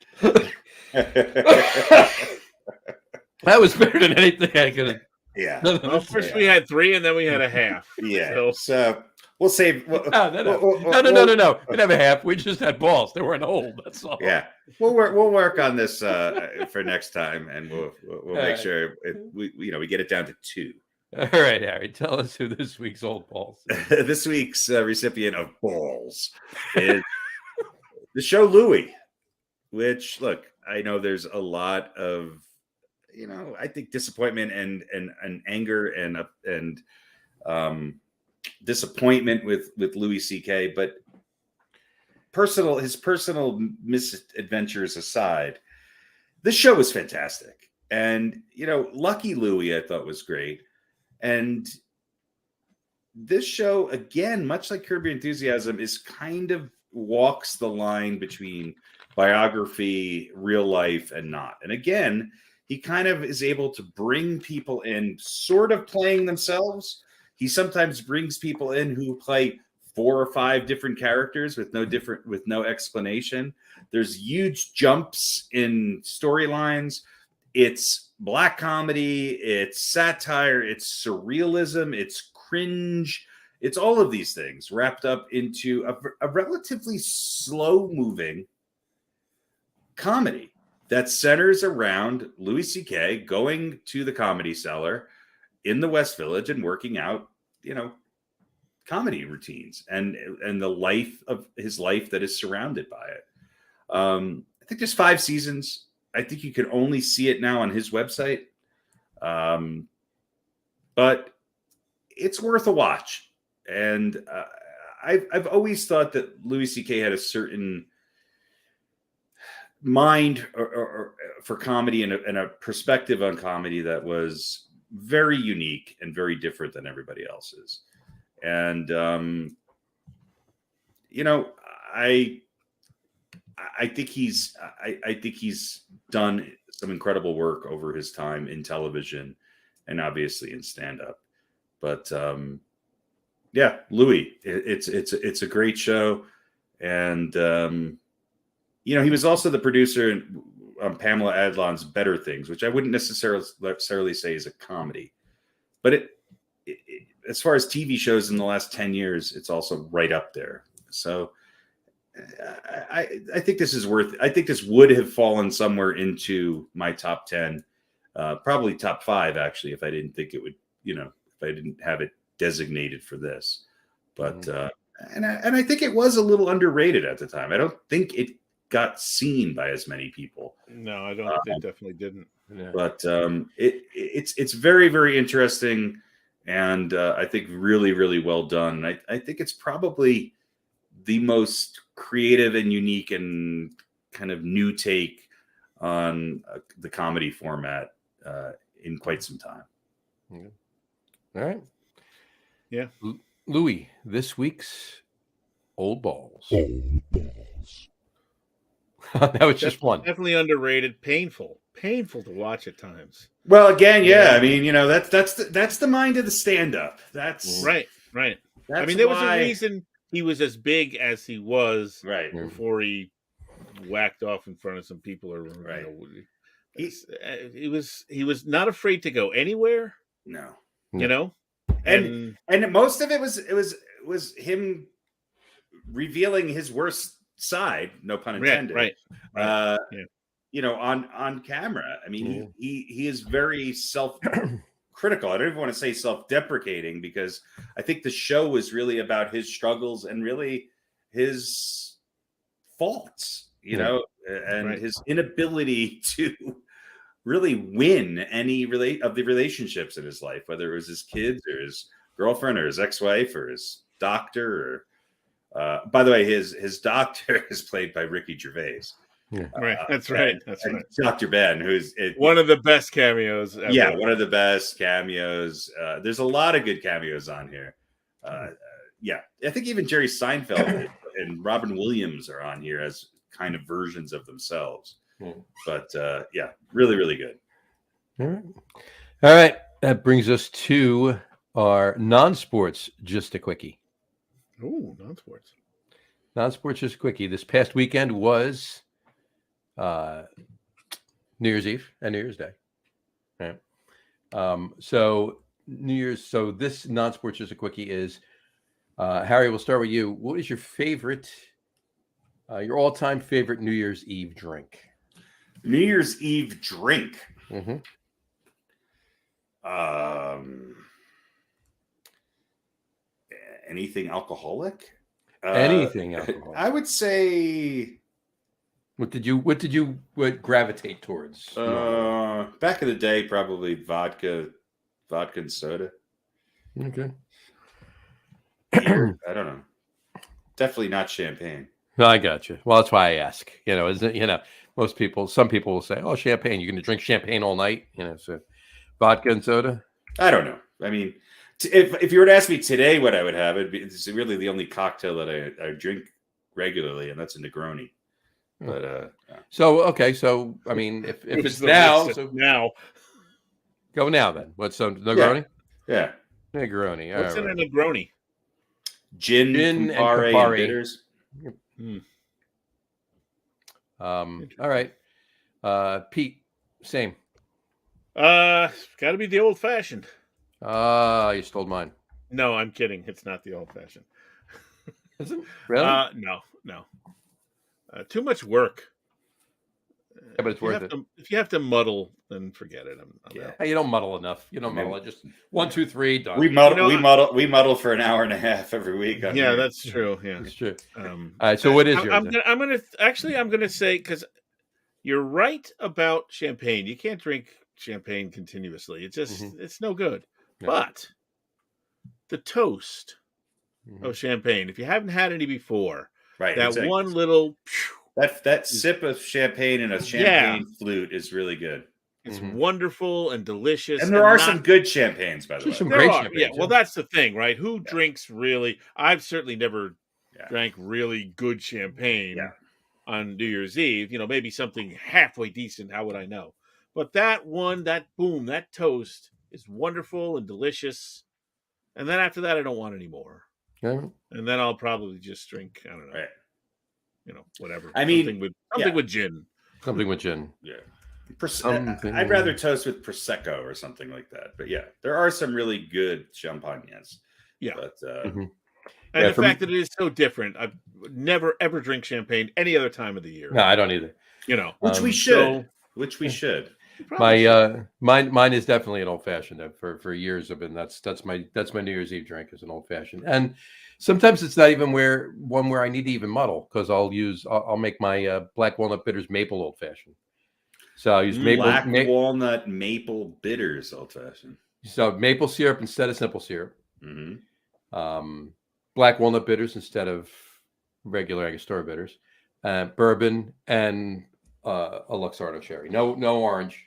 That was better than anything I could have. Yeah. Well, first we had 3 and then we had a half. Yeah. So we'll save. No. We didn't have a half. We just had balls. They weren't old. That's all. Yeah. We'll work on this for next time, and we'll make sure we get it down to 2. All right, Harry. Tell us who this week's Old Balls is. This week's recipient of balls is the show Louie, which, look, I know there's a lot of, I think disappointment and anger and disappointment with Louis C.K., but his personal misadventures aside, this show was fantastic. And, Lucky Louie I thought was great. And this show, again, much like Curb Your Enthusiasm, is kind of walks the line between biography, real life, and not. And again, he kind of is able to bring people in sort of playing themselves. He sometimes brings people in who play 4 or 5 different characters with no explanation. There's huge jumps in storylines. It's black comedy, it's satire, it's surrealism, it's cringe. It's all of these things wrapped up into a relatively slow-moving comedy that centers around Louis C.K. going to the Comedy Cellar in the West Village and working out, comedy routines and the life of his life that is surrounded by it. I think there's 5 seasons. I think you can only see it now on his website. But it's worth a watch. And I've always thought that Louis C.K. had a certain mind or for comedy and a perspective on comedy that was very unique and very different than everybody else's. And I think he's done some incredible work over his time in television and obviously in stand-up. But yeah, Louis, it's a great show. And he was also the producer on Pamela Adlon's Better Things, which I wouldn't necessarily say is a comedy, but it as far as TV shows in the last 10 years, it's also right up there. So I think this is I think this would have fallen somewhere into my top 10, probably top 5, actually, if I didn't think it would, if I didn't have it designated for this. But, and I think it was a little underrated at the time. I don't think it got seen by as many people. No, I don't. It definitely didn't. Yeah. But it's very, very interesting, and I think really, really well done. I think it's probably the most creative and unique and kind of new take on the comedy format in quite some time. Yeah. All right. Yeah. Louis, this week's Old Balls. That was just one. Definitely underrated. Painful to watch at times. Well, again, yeah. I mean, that's the mind of the stand-up. That's right. I mean, there was a reason he was as big as he was before he whacked off in front of some people. Or he was not afraid to go anywhere. No, and most of it was him revealing his worst side, no pun intended. Right. On camera. I mean, he is very self-critical. I don't even want to say self-deprecating, because I think the show was really about his struggles and really his faults, and his inability to really win any of the relationships in his life, whether it was his kids or his girlfriend or his ex-wife or his doctor. Or by the way, his doctor is played by Ricky Gervais. Yeah. That's right. Dr. Ben, who's one of the best cameos ever. Yeah, one of the best cameos. There's a lot of good cameos on here. I think even Jerry Seinfeld and Robin Williams are on here as kind of versions of themselves. But really, really good. All right. That brings us to our non-sports Just a Quickie. Ooh, non-sports. Non-sports Just a Quickie. This past weekend was New Year's Eve and New Year's Day. Right. So this non-sports Just a Quickie is, Harry, we'll start with you. What is your favorite, your all-time favorite New Year's Eve drink? New Year's Eve drink. Mm-hmm. Anything alcoholic? Anything alcoholic. I would say. What did you gravitate towards? Back in the day, probably vodka and soda. Okay. Beer, I don't know. Definitely not champagne. No, I got you. Well, that's why I ask. Isn't it? Some people will say, "Oh, champagne. You're going to drink champagne all night." So vodka and soda. I don't know. I mean, if you were to ask me today what I would have, it's really the only cocktail that I drink regularly, and that's a Negroni. But So I mean, if it's now, now go now then. What's some Negroni? Yeah. Negroni. What's in a Negroni? Gin and Campari bitters. All right. Pete, same. Got to be the old fashioned. You stole mine. No, I'm kidding. It's not the old fashioned. Isn't it? Really? No. Too much work. Yeah, but it's worth it. If you have to muddle, then forget it. I'm out. Hey, you don't muddle enough. You don't muddle it. Just 1, 2, 3, done. We muddle for an hour and a half every week. That's true. Yeah, that's true. All right. So what is yours? I'm gonna say, because you're right about champagne. You can't drink champagne continuously. It's just it's no good. Yeah. But the toast of champagne, if you haven't had any before, Right. that exactly. one little that sip of champagne in a champagne flute is really good. It's wonderful and delicious. And there are some good champagnes, by the way. Some There great are, champagnes. well, that's the thing, right? Who drinks really? I've certainly never Yeah. drank really good champagne Yeah. on New Year's Eve. Maybe something halfway decent. How would I know? But that one, that toast is wonderful and delicious. And then after that, I don't want any more. Yeah. And then I'll probably just drink, I don't know, Right. Whatever. I mean, something with gin. Something with gin. Yeah. I'd rather toast with Prosecco or something like that. But yeah, there are some really good champagnes. Yeah. But, and the fact that it is so different, I've never ever drink champagne any other time of the year. No, I don't either. Which we should. Which we should. Mine is definitely an old fashioned. For years I've been that's my New Year's Eve drink is an old fashioned. And sometimes it's not even where I need to even muddle, because I'll make my black walnut bitters maple old fashioned. So I'll use black walnut maple bitters old fashioned. So maple syrup instead of simple syrup. Mm-hmm. Black walnut bitters instead of regular Angostura bitters. Bourbon and a Luxardo cherry. No orange.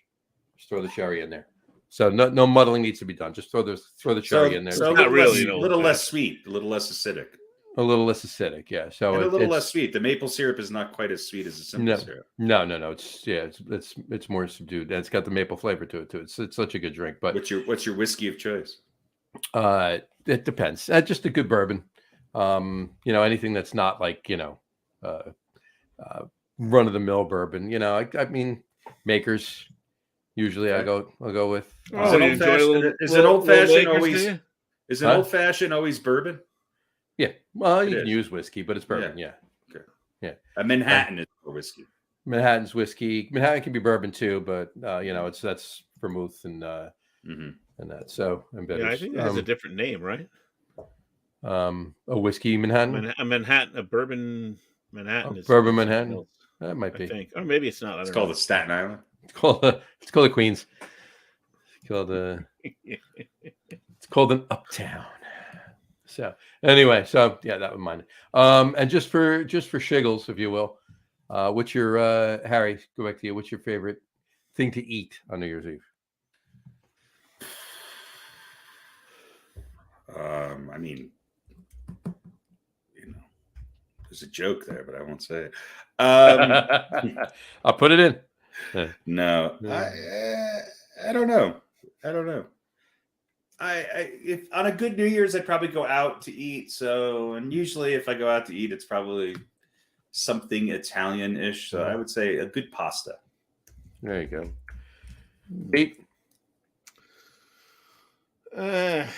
Just throw the cherry in there. So no muddling needs to be done. Just throw the cherry in there. So a little less sweet, a little less acidic. A little less acidic, yeah. So and a little less sweet. The maple syrup is not quite as sweet as the simple syrup. No. It's more subdued. And it's got the maple flavor to it too. It's such a good drink. But what's your whiskey of choice? It depends. Just a good bourbon. Anything that's not like run of the mill bourbon. I mean, Makers. Usually I'll go with. Is an old fashioned always bourbon? Yeah. Well, you can use whiskey, but it's bourbon. Yeah. Okay. Yeah. A Manhattan is for whiskey. Manhattan's whiskey. Manhattan can be bourbon too, but that's vermouth and that. So I think it has a different name, right? A whiskey Manhattan. A bourbon Manhattan. Bourbon Manhattan. That might be. I think, or maybe it's not. It's called the Staten Island. It's called the Queens. It's called it's called an Uptown. So anyway, that was mine. And just for shiggles, if you will, what's your Harry? Go back to you. What's your favorite thing to eat on New Year's Eve? I mean, there's a joke there, but I won't say it. I'll put it in. No, I don't know. If on a good New Year's, I'd probably go out to eat. And usually if I go out to eat, it's probably something Italian-ish. So I would say a good pasta. There you go. Pete? Trying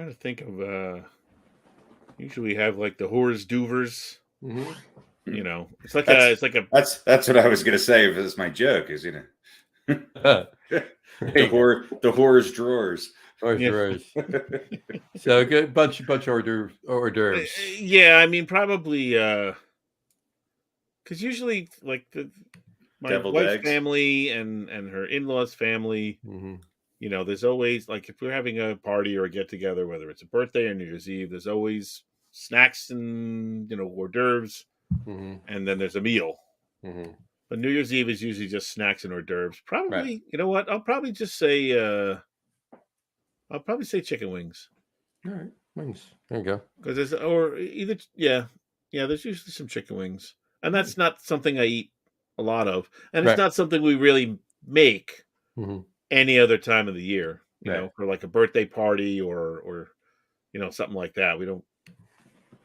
to think of usually we have like the Hors d'oeuvres. Mm-hmm. It's like a that's what I was gonna say. If it's my joke, is the Hors drawers. Hors drawers. So a good bunch of hors d'oeuvres. Yeah, I mean probably because usually like my Deviled wife's eggs. family and her in-laws family. Mm-hmm. There's always, like, if we're having a party or a get together, whether it's a birthday or New Year's Eve, there's always snacks and hors d'oeuvres, and then there's a meal. Mm-hmm. But New Year's Eve is usually just snacks and hors d'oeuvres. Probably, right. You know what? I'll probably just say, chicken wings. All right, wings. There you go. Because there's usually some chicken wings, and that's not something I eat a lot of, and it's not something we really make. Mm-hmm. Any other time of the year, for like a birthday party or something like that. We don't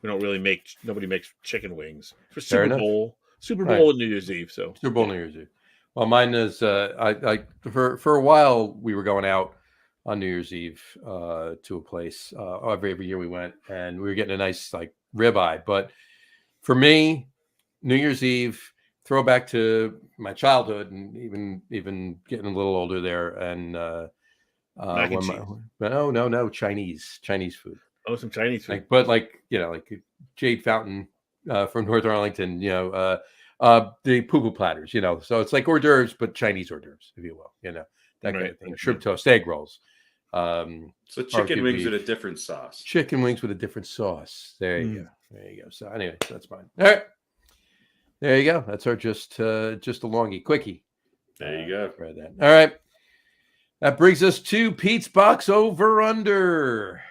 really nobody makes chicken wings for Super Bowl and New Year's Eve. So Super Bowl, New Year's Eve. Well, mine is I for a while we were going out on New Year's Eve to a place every year we went, and we were getting a nice like ribeye. But for me, New Year's Eve, throwback to my childhood and even getting a little older there, and Chinese food. Oh, some Chinese food. Like Jade Fountain from North Arlington, the poo-poo platters, so it's like hors d'oeuvres, but Chinese hors d'oeuvres, if you will, that kind of thing. Shrimp toast, egg rolls, So chicken barbecue wings beef. with a different sauce. Chicken wings with a different sauce. There you go. There you go. So anyway, that's fine. All right. There you go. That's our just a longie quickie. There you go. Read that. All right. That brings us to Pete's box over under.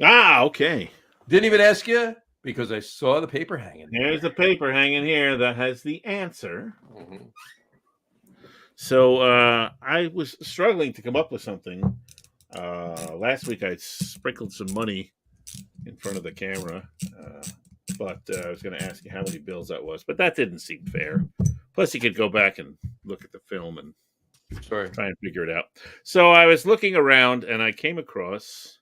Ah, okay. Didn't even ask you because I saw the paper hanging. There's the paper hanging here that has the answer. Mm-hmm. So I was struggling to come up with something. Last week I sprinkled some money in front of the camera, but I was going to ask you how many bills that was, but that didn't seem fair. Plus, you could go back and look at the film and try and figure it out. So I was looking around and I came across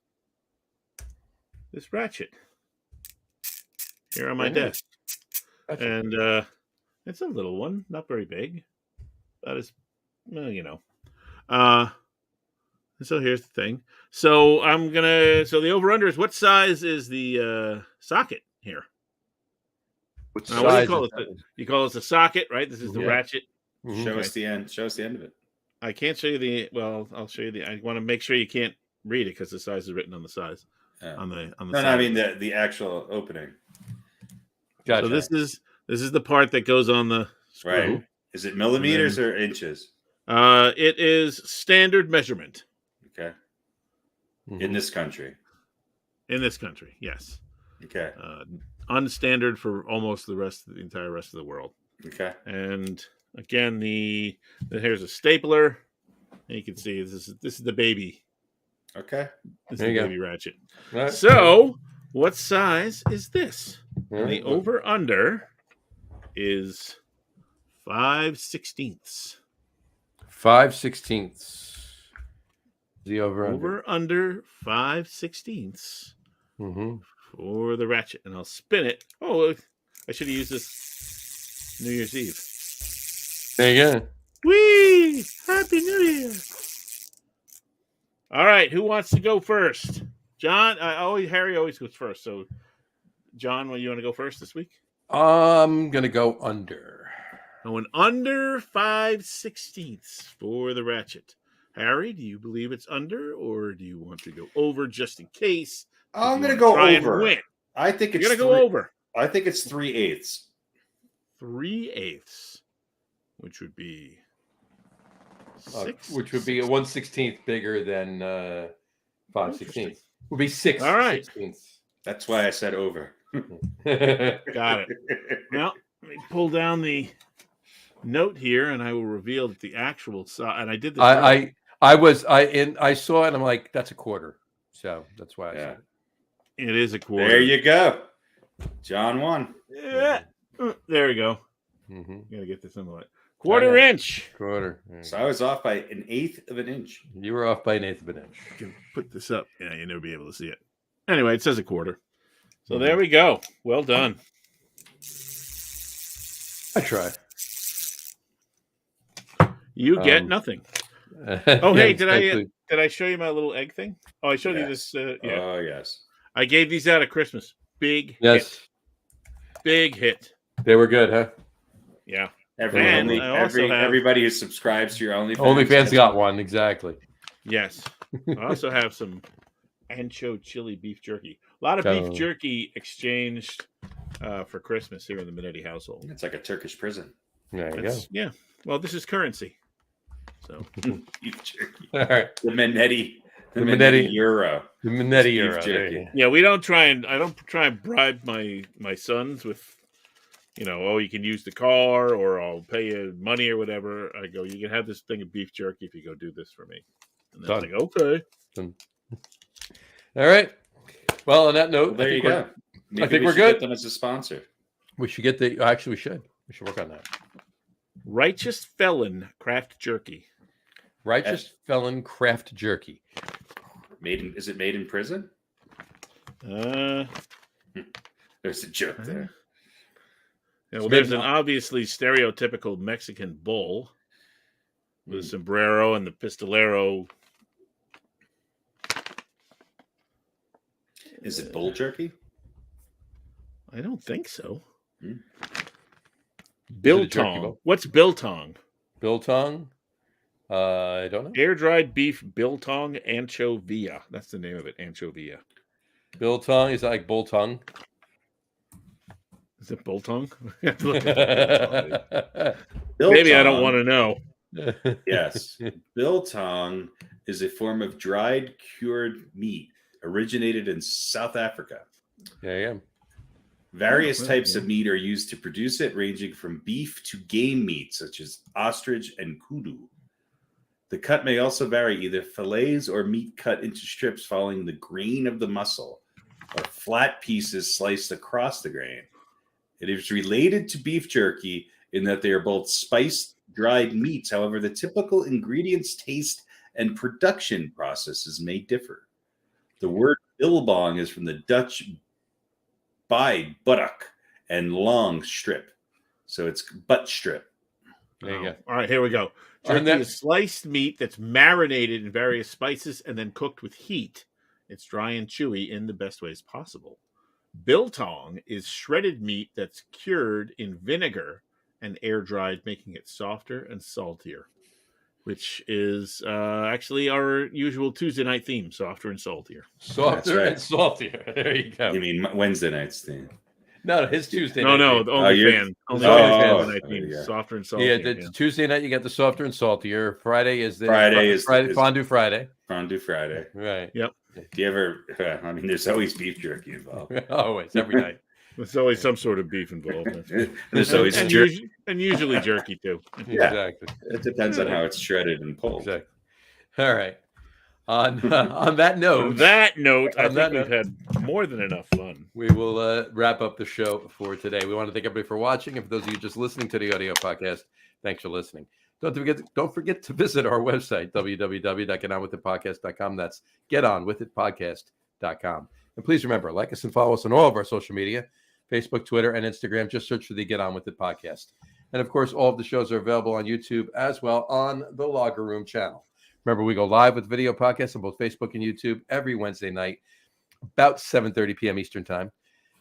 this ratchet here on my desk. And it's a little one, not very big. That is, well, you know. So here's the thing. So so the over-under is, what size is the socket here? What do you call is it? You call it the socket, right? This is the ratchet. Mm-hmm. Show us the end. Show us the end of it. I can't show you I'll show you I want to make sure you can't read it because the size is written on the size. On the No, side. I mean the actual opening. Gotcha. So this is the part that goes on the screw. Right. Is it millimeters or inches? It is standard measurement. Okay. Mm-hmm. In this country. In this country, yes. Okay. Unstandard for almost the entire rest of the world. Okay. And again, here's a stapler. And you can see this is the baby. Okay. This is the baby ratchet. Right. So, what size is this? Right. The over-under is 5/16. 5/16. The over Under 5/16 mm-hmm. for the ratchet. And I'll spin it. Oh, I should have used this New Year's Eve. There you go. Whee! Happy New Year! All right, who wants to go first? John? Harry always goes first. So, John, you want to go first this week? I'm gonna go under. Going under 5/16 for the ratchet. Harry, do you believe it's under, or do you want to go over just in case? I'm going to go over. And win? I think it's going to go over. I think it's 3/8. 3/8, which would be 6. Which would be a 1/16 bigger than 5/16. Would be 6. All right. 16ths. That's why I said over. Got it. Well, let me pull down the note here, and I will reveal that the actual size. And I did this. I saw it. And I'm like, that's a quarter. So that's why I said it is a quarter. There you go. John won. Yeah. There we go. Mm-hmm. Gotta get this in the light. Quarter inch. Quarter. So I was off by 1/8 of an inch. You were off by 1/8 of an inch. I can put this up. Yeah, you'll never be able to see it. Anyway, it says a quarter. So there we go. Well done. I try. You get nothing. Oh, hey, did I show you my little egg thing? Oh, I showed you this. Yeah. Oh, yes. I gave these out at Christmas. Big yes. hit. Big hit. They were good, huh? Yeah. Everybody who subscribes to your OnlyFans got one, exactly. Yes. I also have some ancho chili beef jerky. A lot of beef jerky exchanged for Christmas here in the Minetti household. It's like a Turkish prison. There you go. Yeah. Well, this is currency. So beef jerky. All right. The Minetti euro. The Minetti euro. Jerky. Yeah, I don't try and bribe my sons with, you can use the car or I'll pay you money or whatever. I go, you can have this thing of beef jerky if you go do this for me. And they're like, okay. Done. All right. Well, on that note, there you go. I think we're good. Get them as a sponsor. We should get actually, we should work on that. Righteous Felon Craft Jerky. Righteous Felon Craft Jerky. Is it made in prison? There's a joke there. Yeah, well, there's an obviously stereotypical Mexican bull with a sombrero and the pistolero. Is it bull jerky? I don't think so. Biltong. What's biltong? Biltong? I don't know. Air dried beef biltong anchovia. That's the name of it, anchovia. Biltong is that like bull tongue. Is it biltong? I have to look at that. Biltong, Maybe I don't want to know. yes. Biltong is a form of dried cured meat originated in South Africa. There you go. Various types of meat are used to produce it, ranging from beef to game meat, such as ostrich and kudu. The cut may also vary, either fillets or meat cut into strips following the grain of the muscle, or flat pieces sliced across the grain. It is related to beef jerky in that they are both spiced, dried meats. However, the typical ingredients, taste, and production processes may differ. The word bilbong is from the Dutch by buttock and long strip. So it's butt strip. There you go. All right, here we go. Jerky is sliced meat that's marinated in various spices and then cooked with heat. It's dry and chewy in the best ways possible. Biltong is shredded meat that's cured in vinegar and air dried, making it softer and saltier, which is actually our usual Tuesday night theme, softer and saltier. Softer and saltier. There you go. You mean Wednesday night's theme? No, his Tuesday night. No, the only fan. Only fan night theme. Softer and saltier. Yeah, Tuesday night you got the softer and saltier. Friday is Fondue Friday. Fondue Friday. Right. Yep. Do you ever? I mean, there's always beef jerky involved. Always, every night. There's always some sort of beef involved. There's always jerky, and usually jerky too. Yeah. Exactly. It depends on how it's shredded and pulled. Exactly. All right. On that note, I think we've had more than enough fun. We will wrap up the show for today. We want to thank everybody for watching. And for those of you just listening to the audio podcast, thanks for listening. Don't forget to visit our website, www.getonwithitpodcast.com. That's getonwithitpodcast.com. And please remember, like us and follow us on all of our social media, Facebook, Twitter, and Instagram. Just search for the Get On With It podcast. And of course, all of the shows are available on YouTube as well on the Logger Room channel. Remember, we go live with video podcasts on both Facebook and YouTube every Wednesday night, about 7:30 p.m. Eastern time.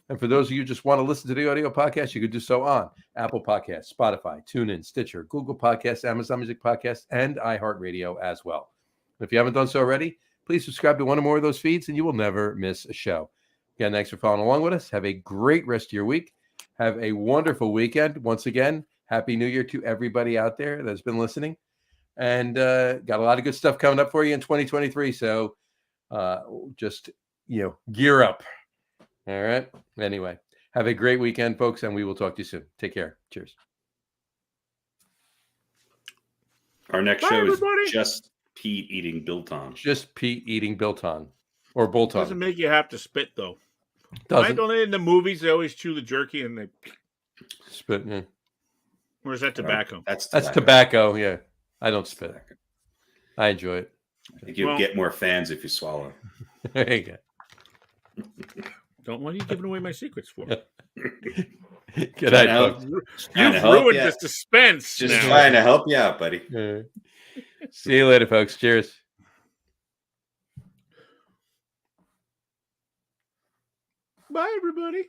And for those of you who just want to listen to the audio podcast, you can do so on Apple Podcasts, Spotify, TuneIn, Stitcher, Google Podcasts, Amazon Music Podcasts, and iHeartRadio as well. If you haven't done so already, please subscribe to one or more of those feeds, and you will never miss a show. Again, thanks for following along with us. Have a great rest of your week. Have a wonderful weekend. Once again, Happy New Year to everybody out there that's been listening. And got a lot of good stuff coming up for you in 2023. So just, gear up. All right. Anyway, have a great weekend, folks, and we will talk to you soon. Take care. Cheers. Our next show is just Pete eating biltong. Just Pete eating biltong or biltong. Doesn't make you have to spit, though. Doesn't. Why don't they in the movies, they always chew the jerky and they spit? Yeah. Or is that tobacco? That's tobacco, yeah. I don't spit. I enjoy it. I think you'll get more fans if you swallow. There you go. What are you giving away my secrets for? Good night, folks. You've ruined the suspense. Just trying to help you out, buddy. See you later, folks. Cheers. Bye, everybody.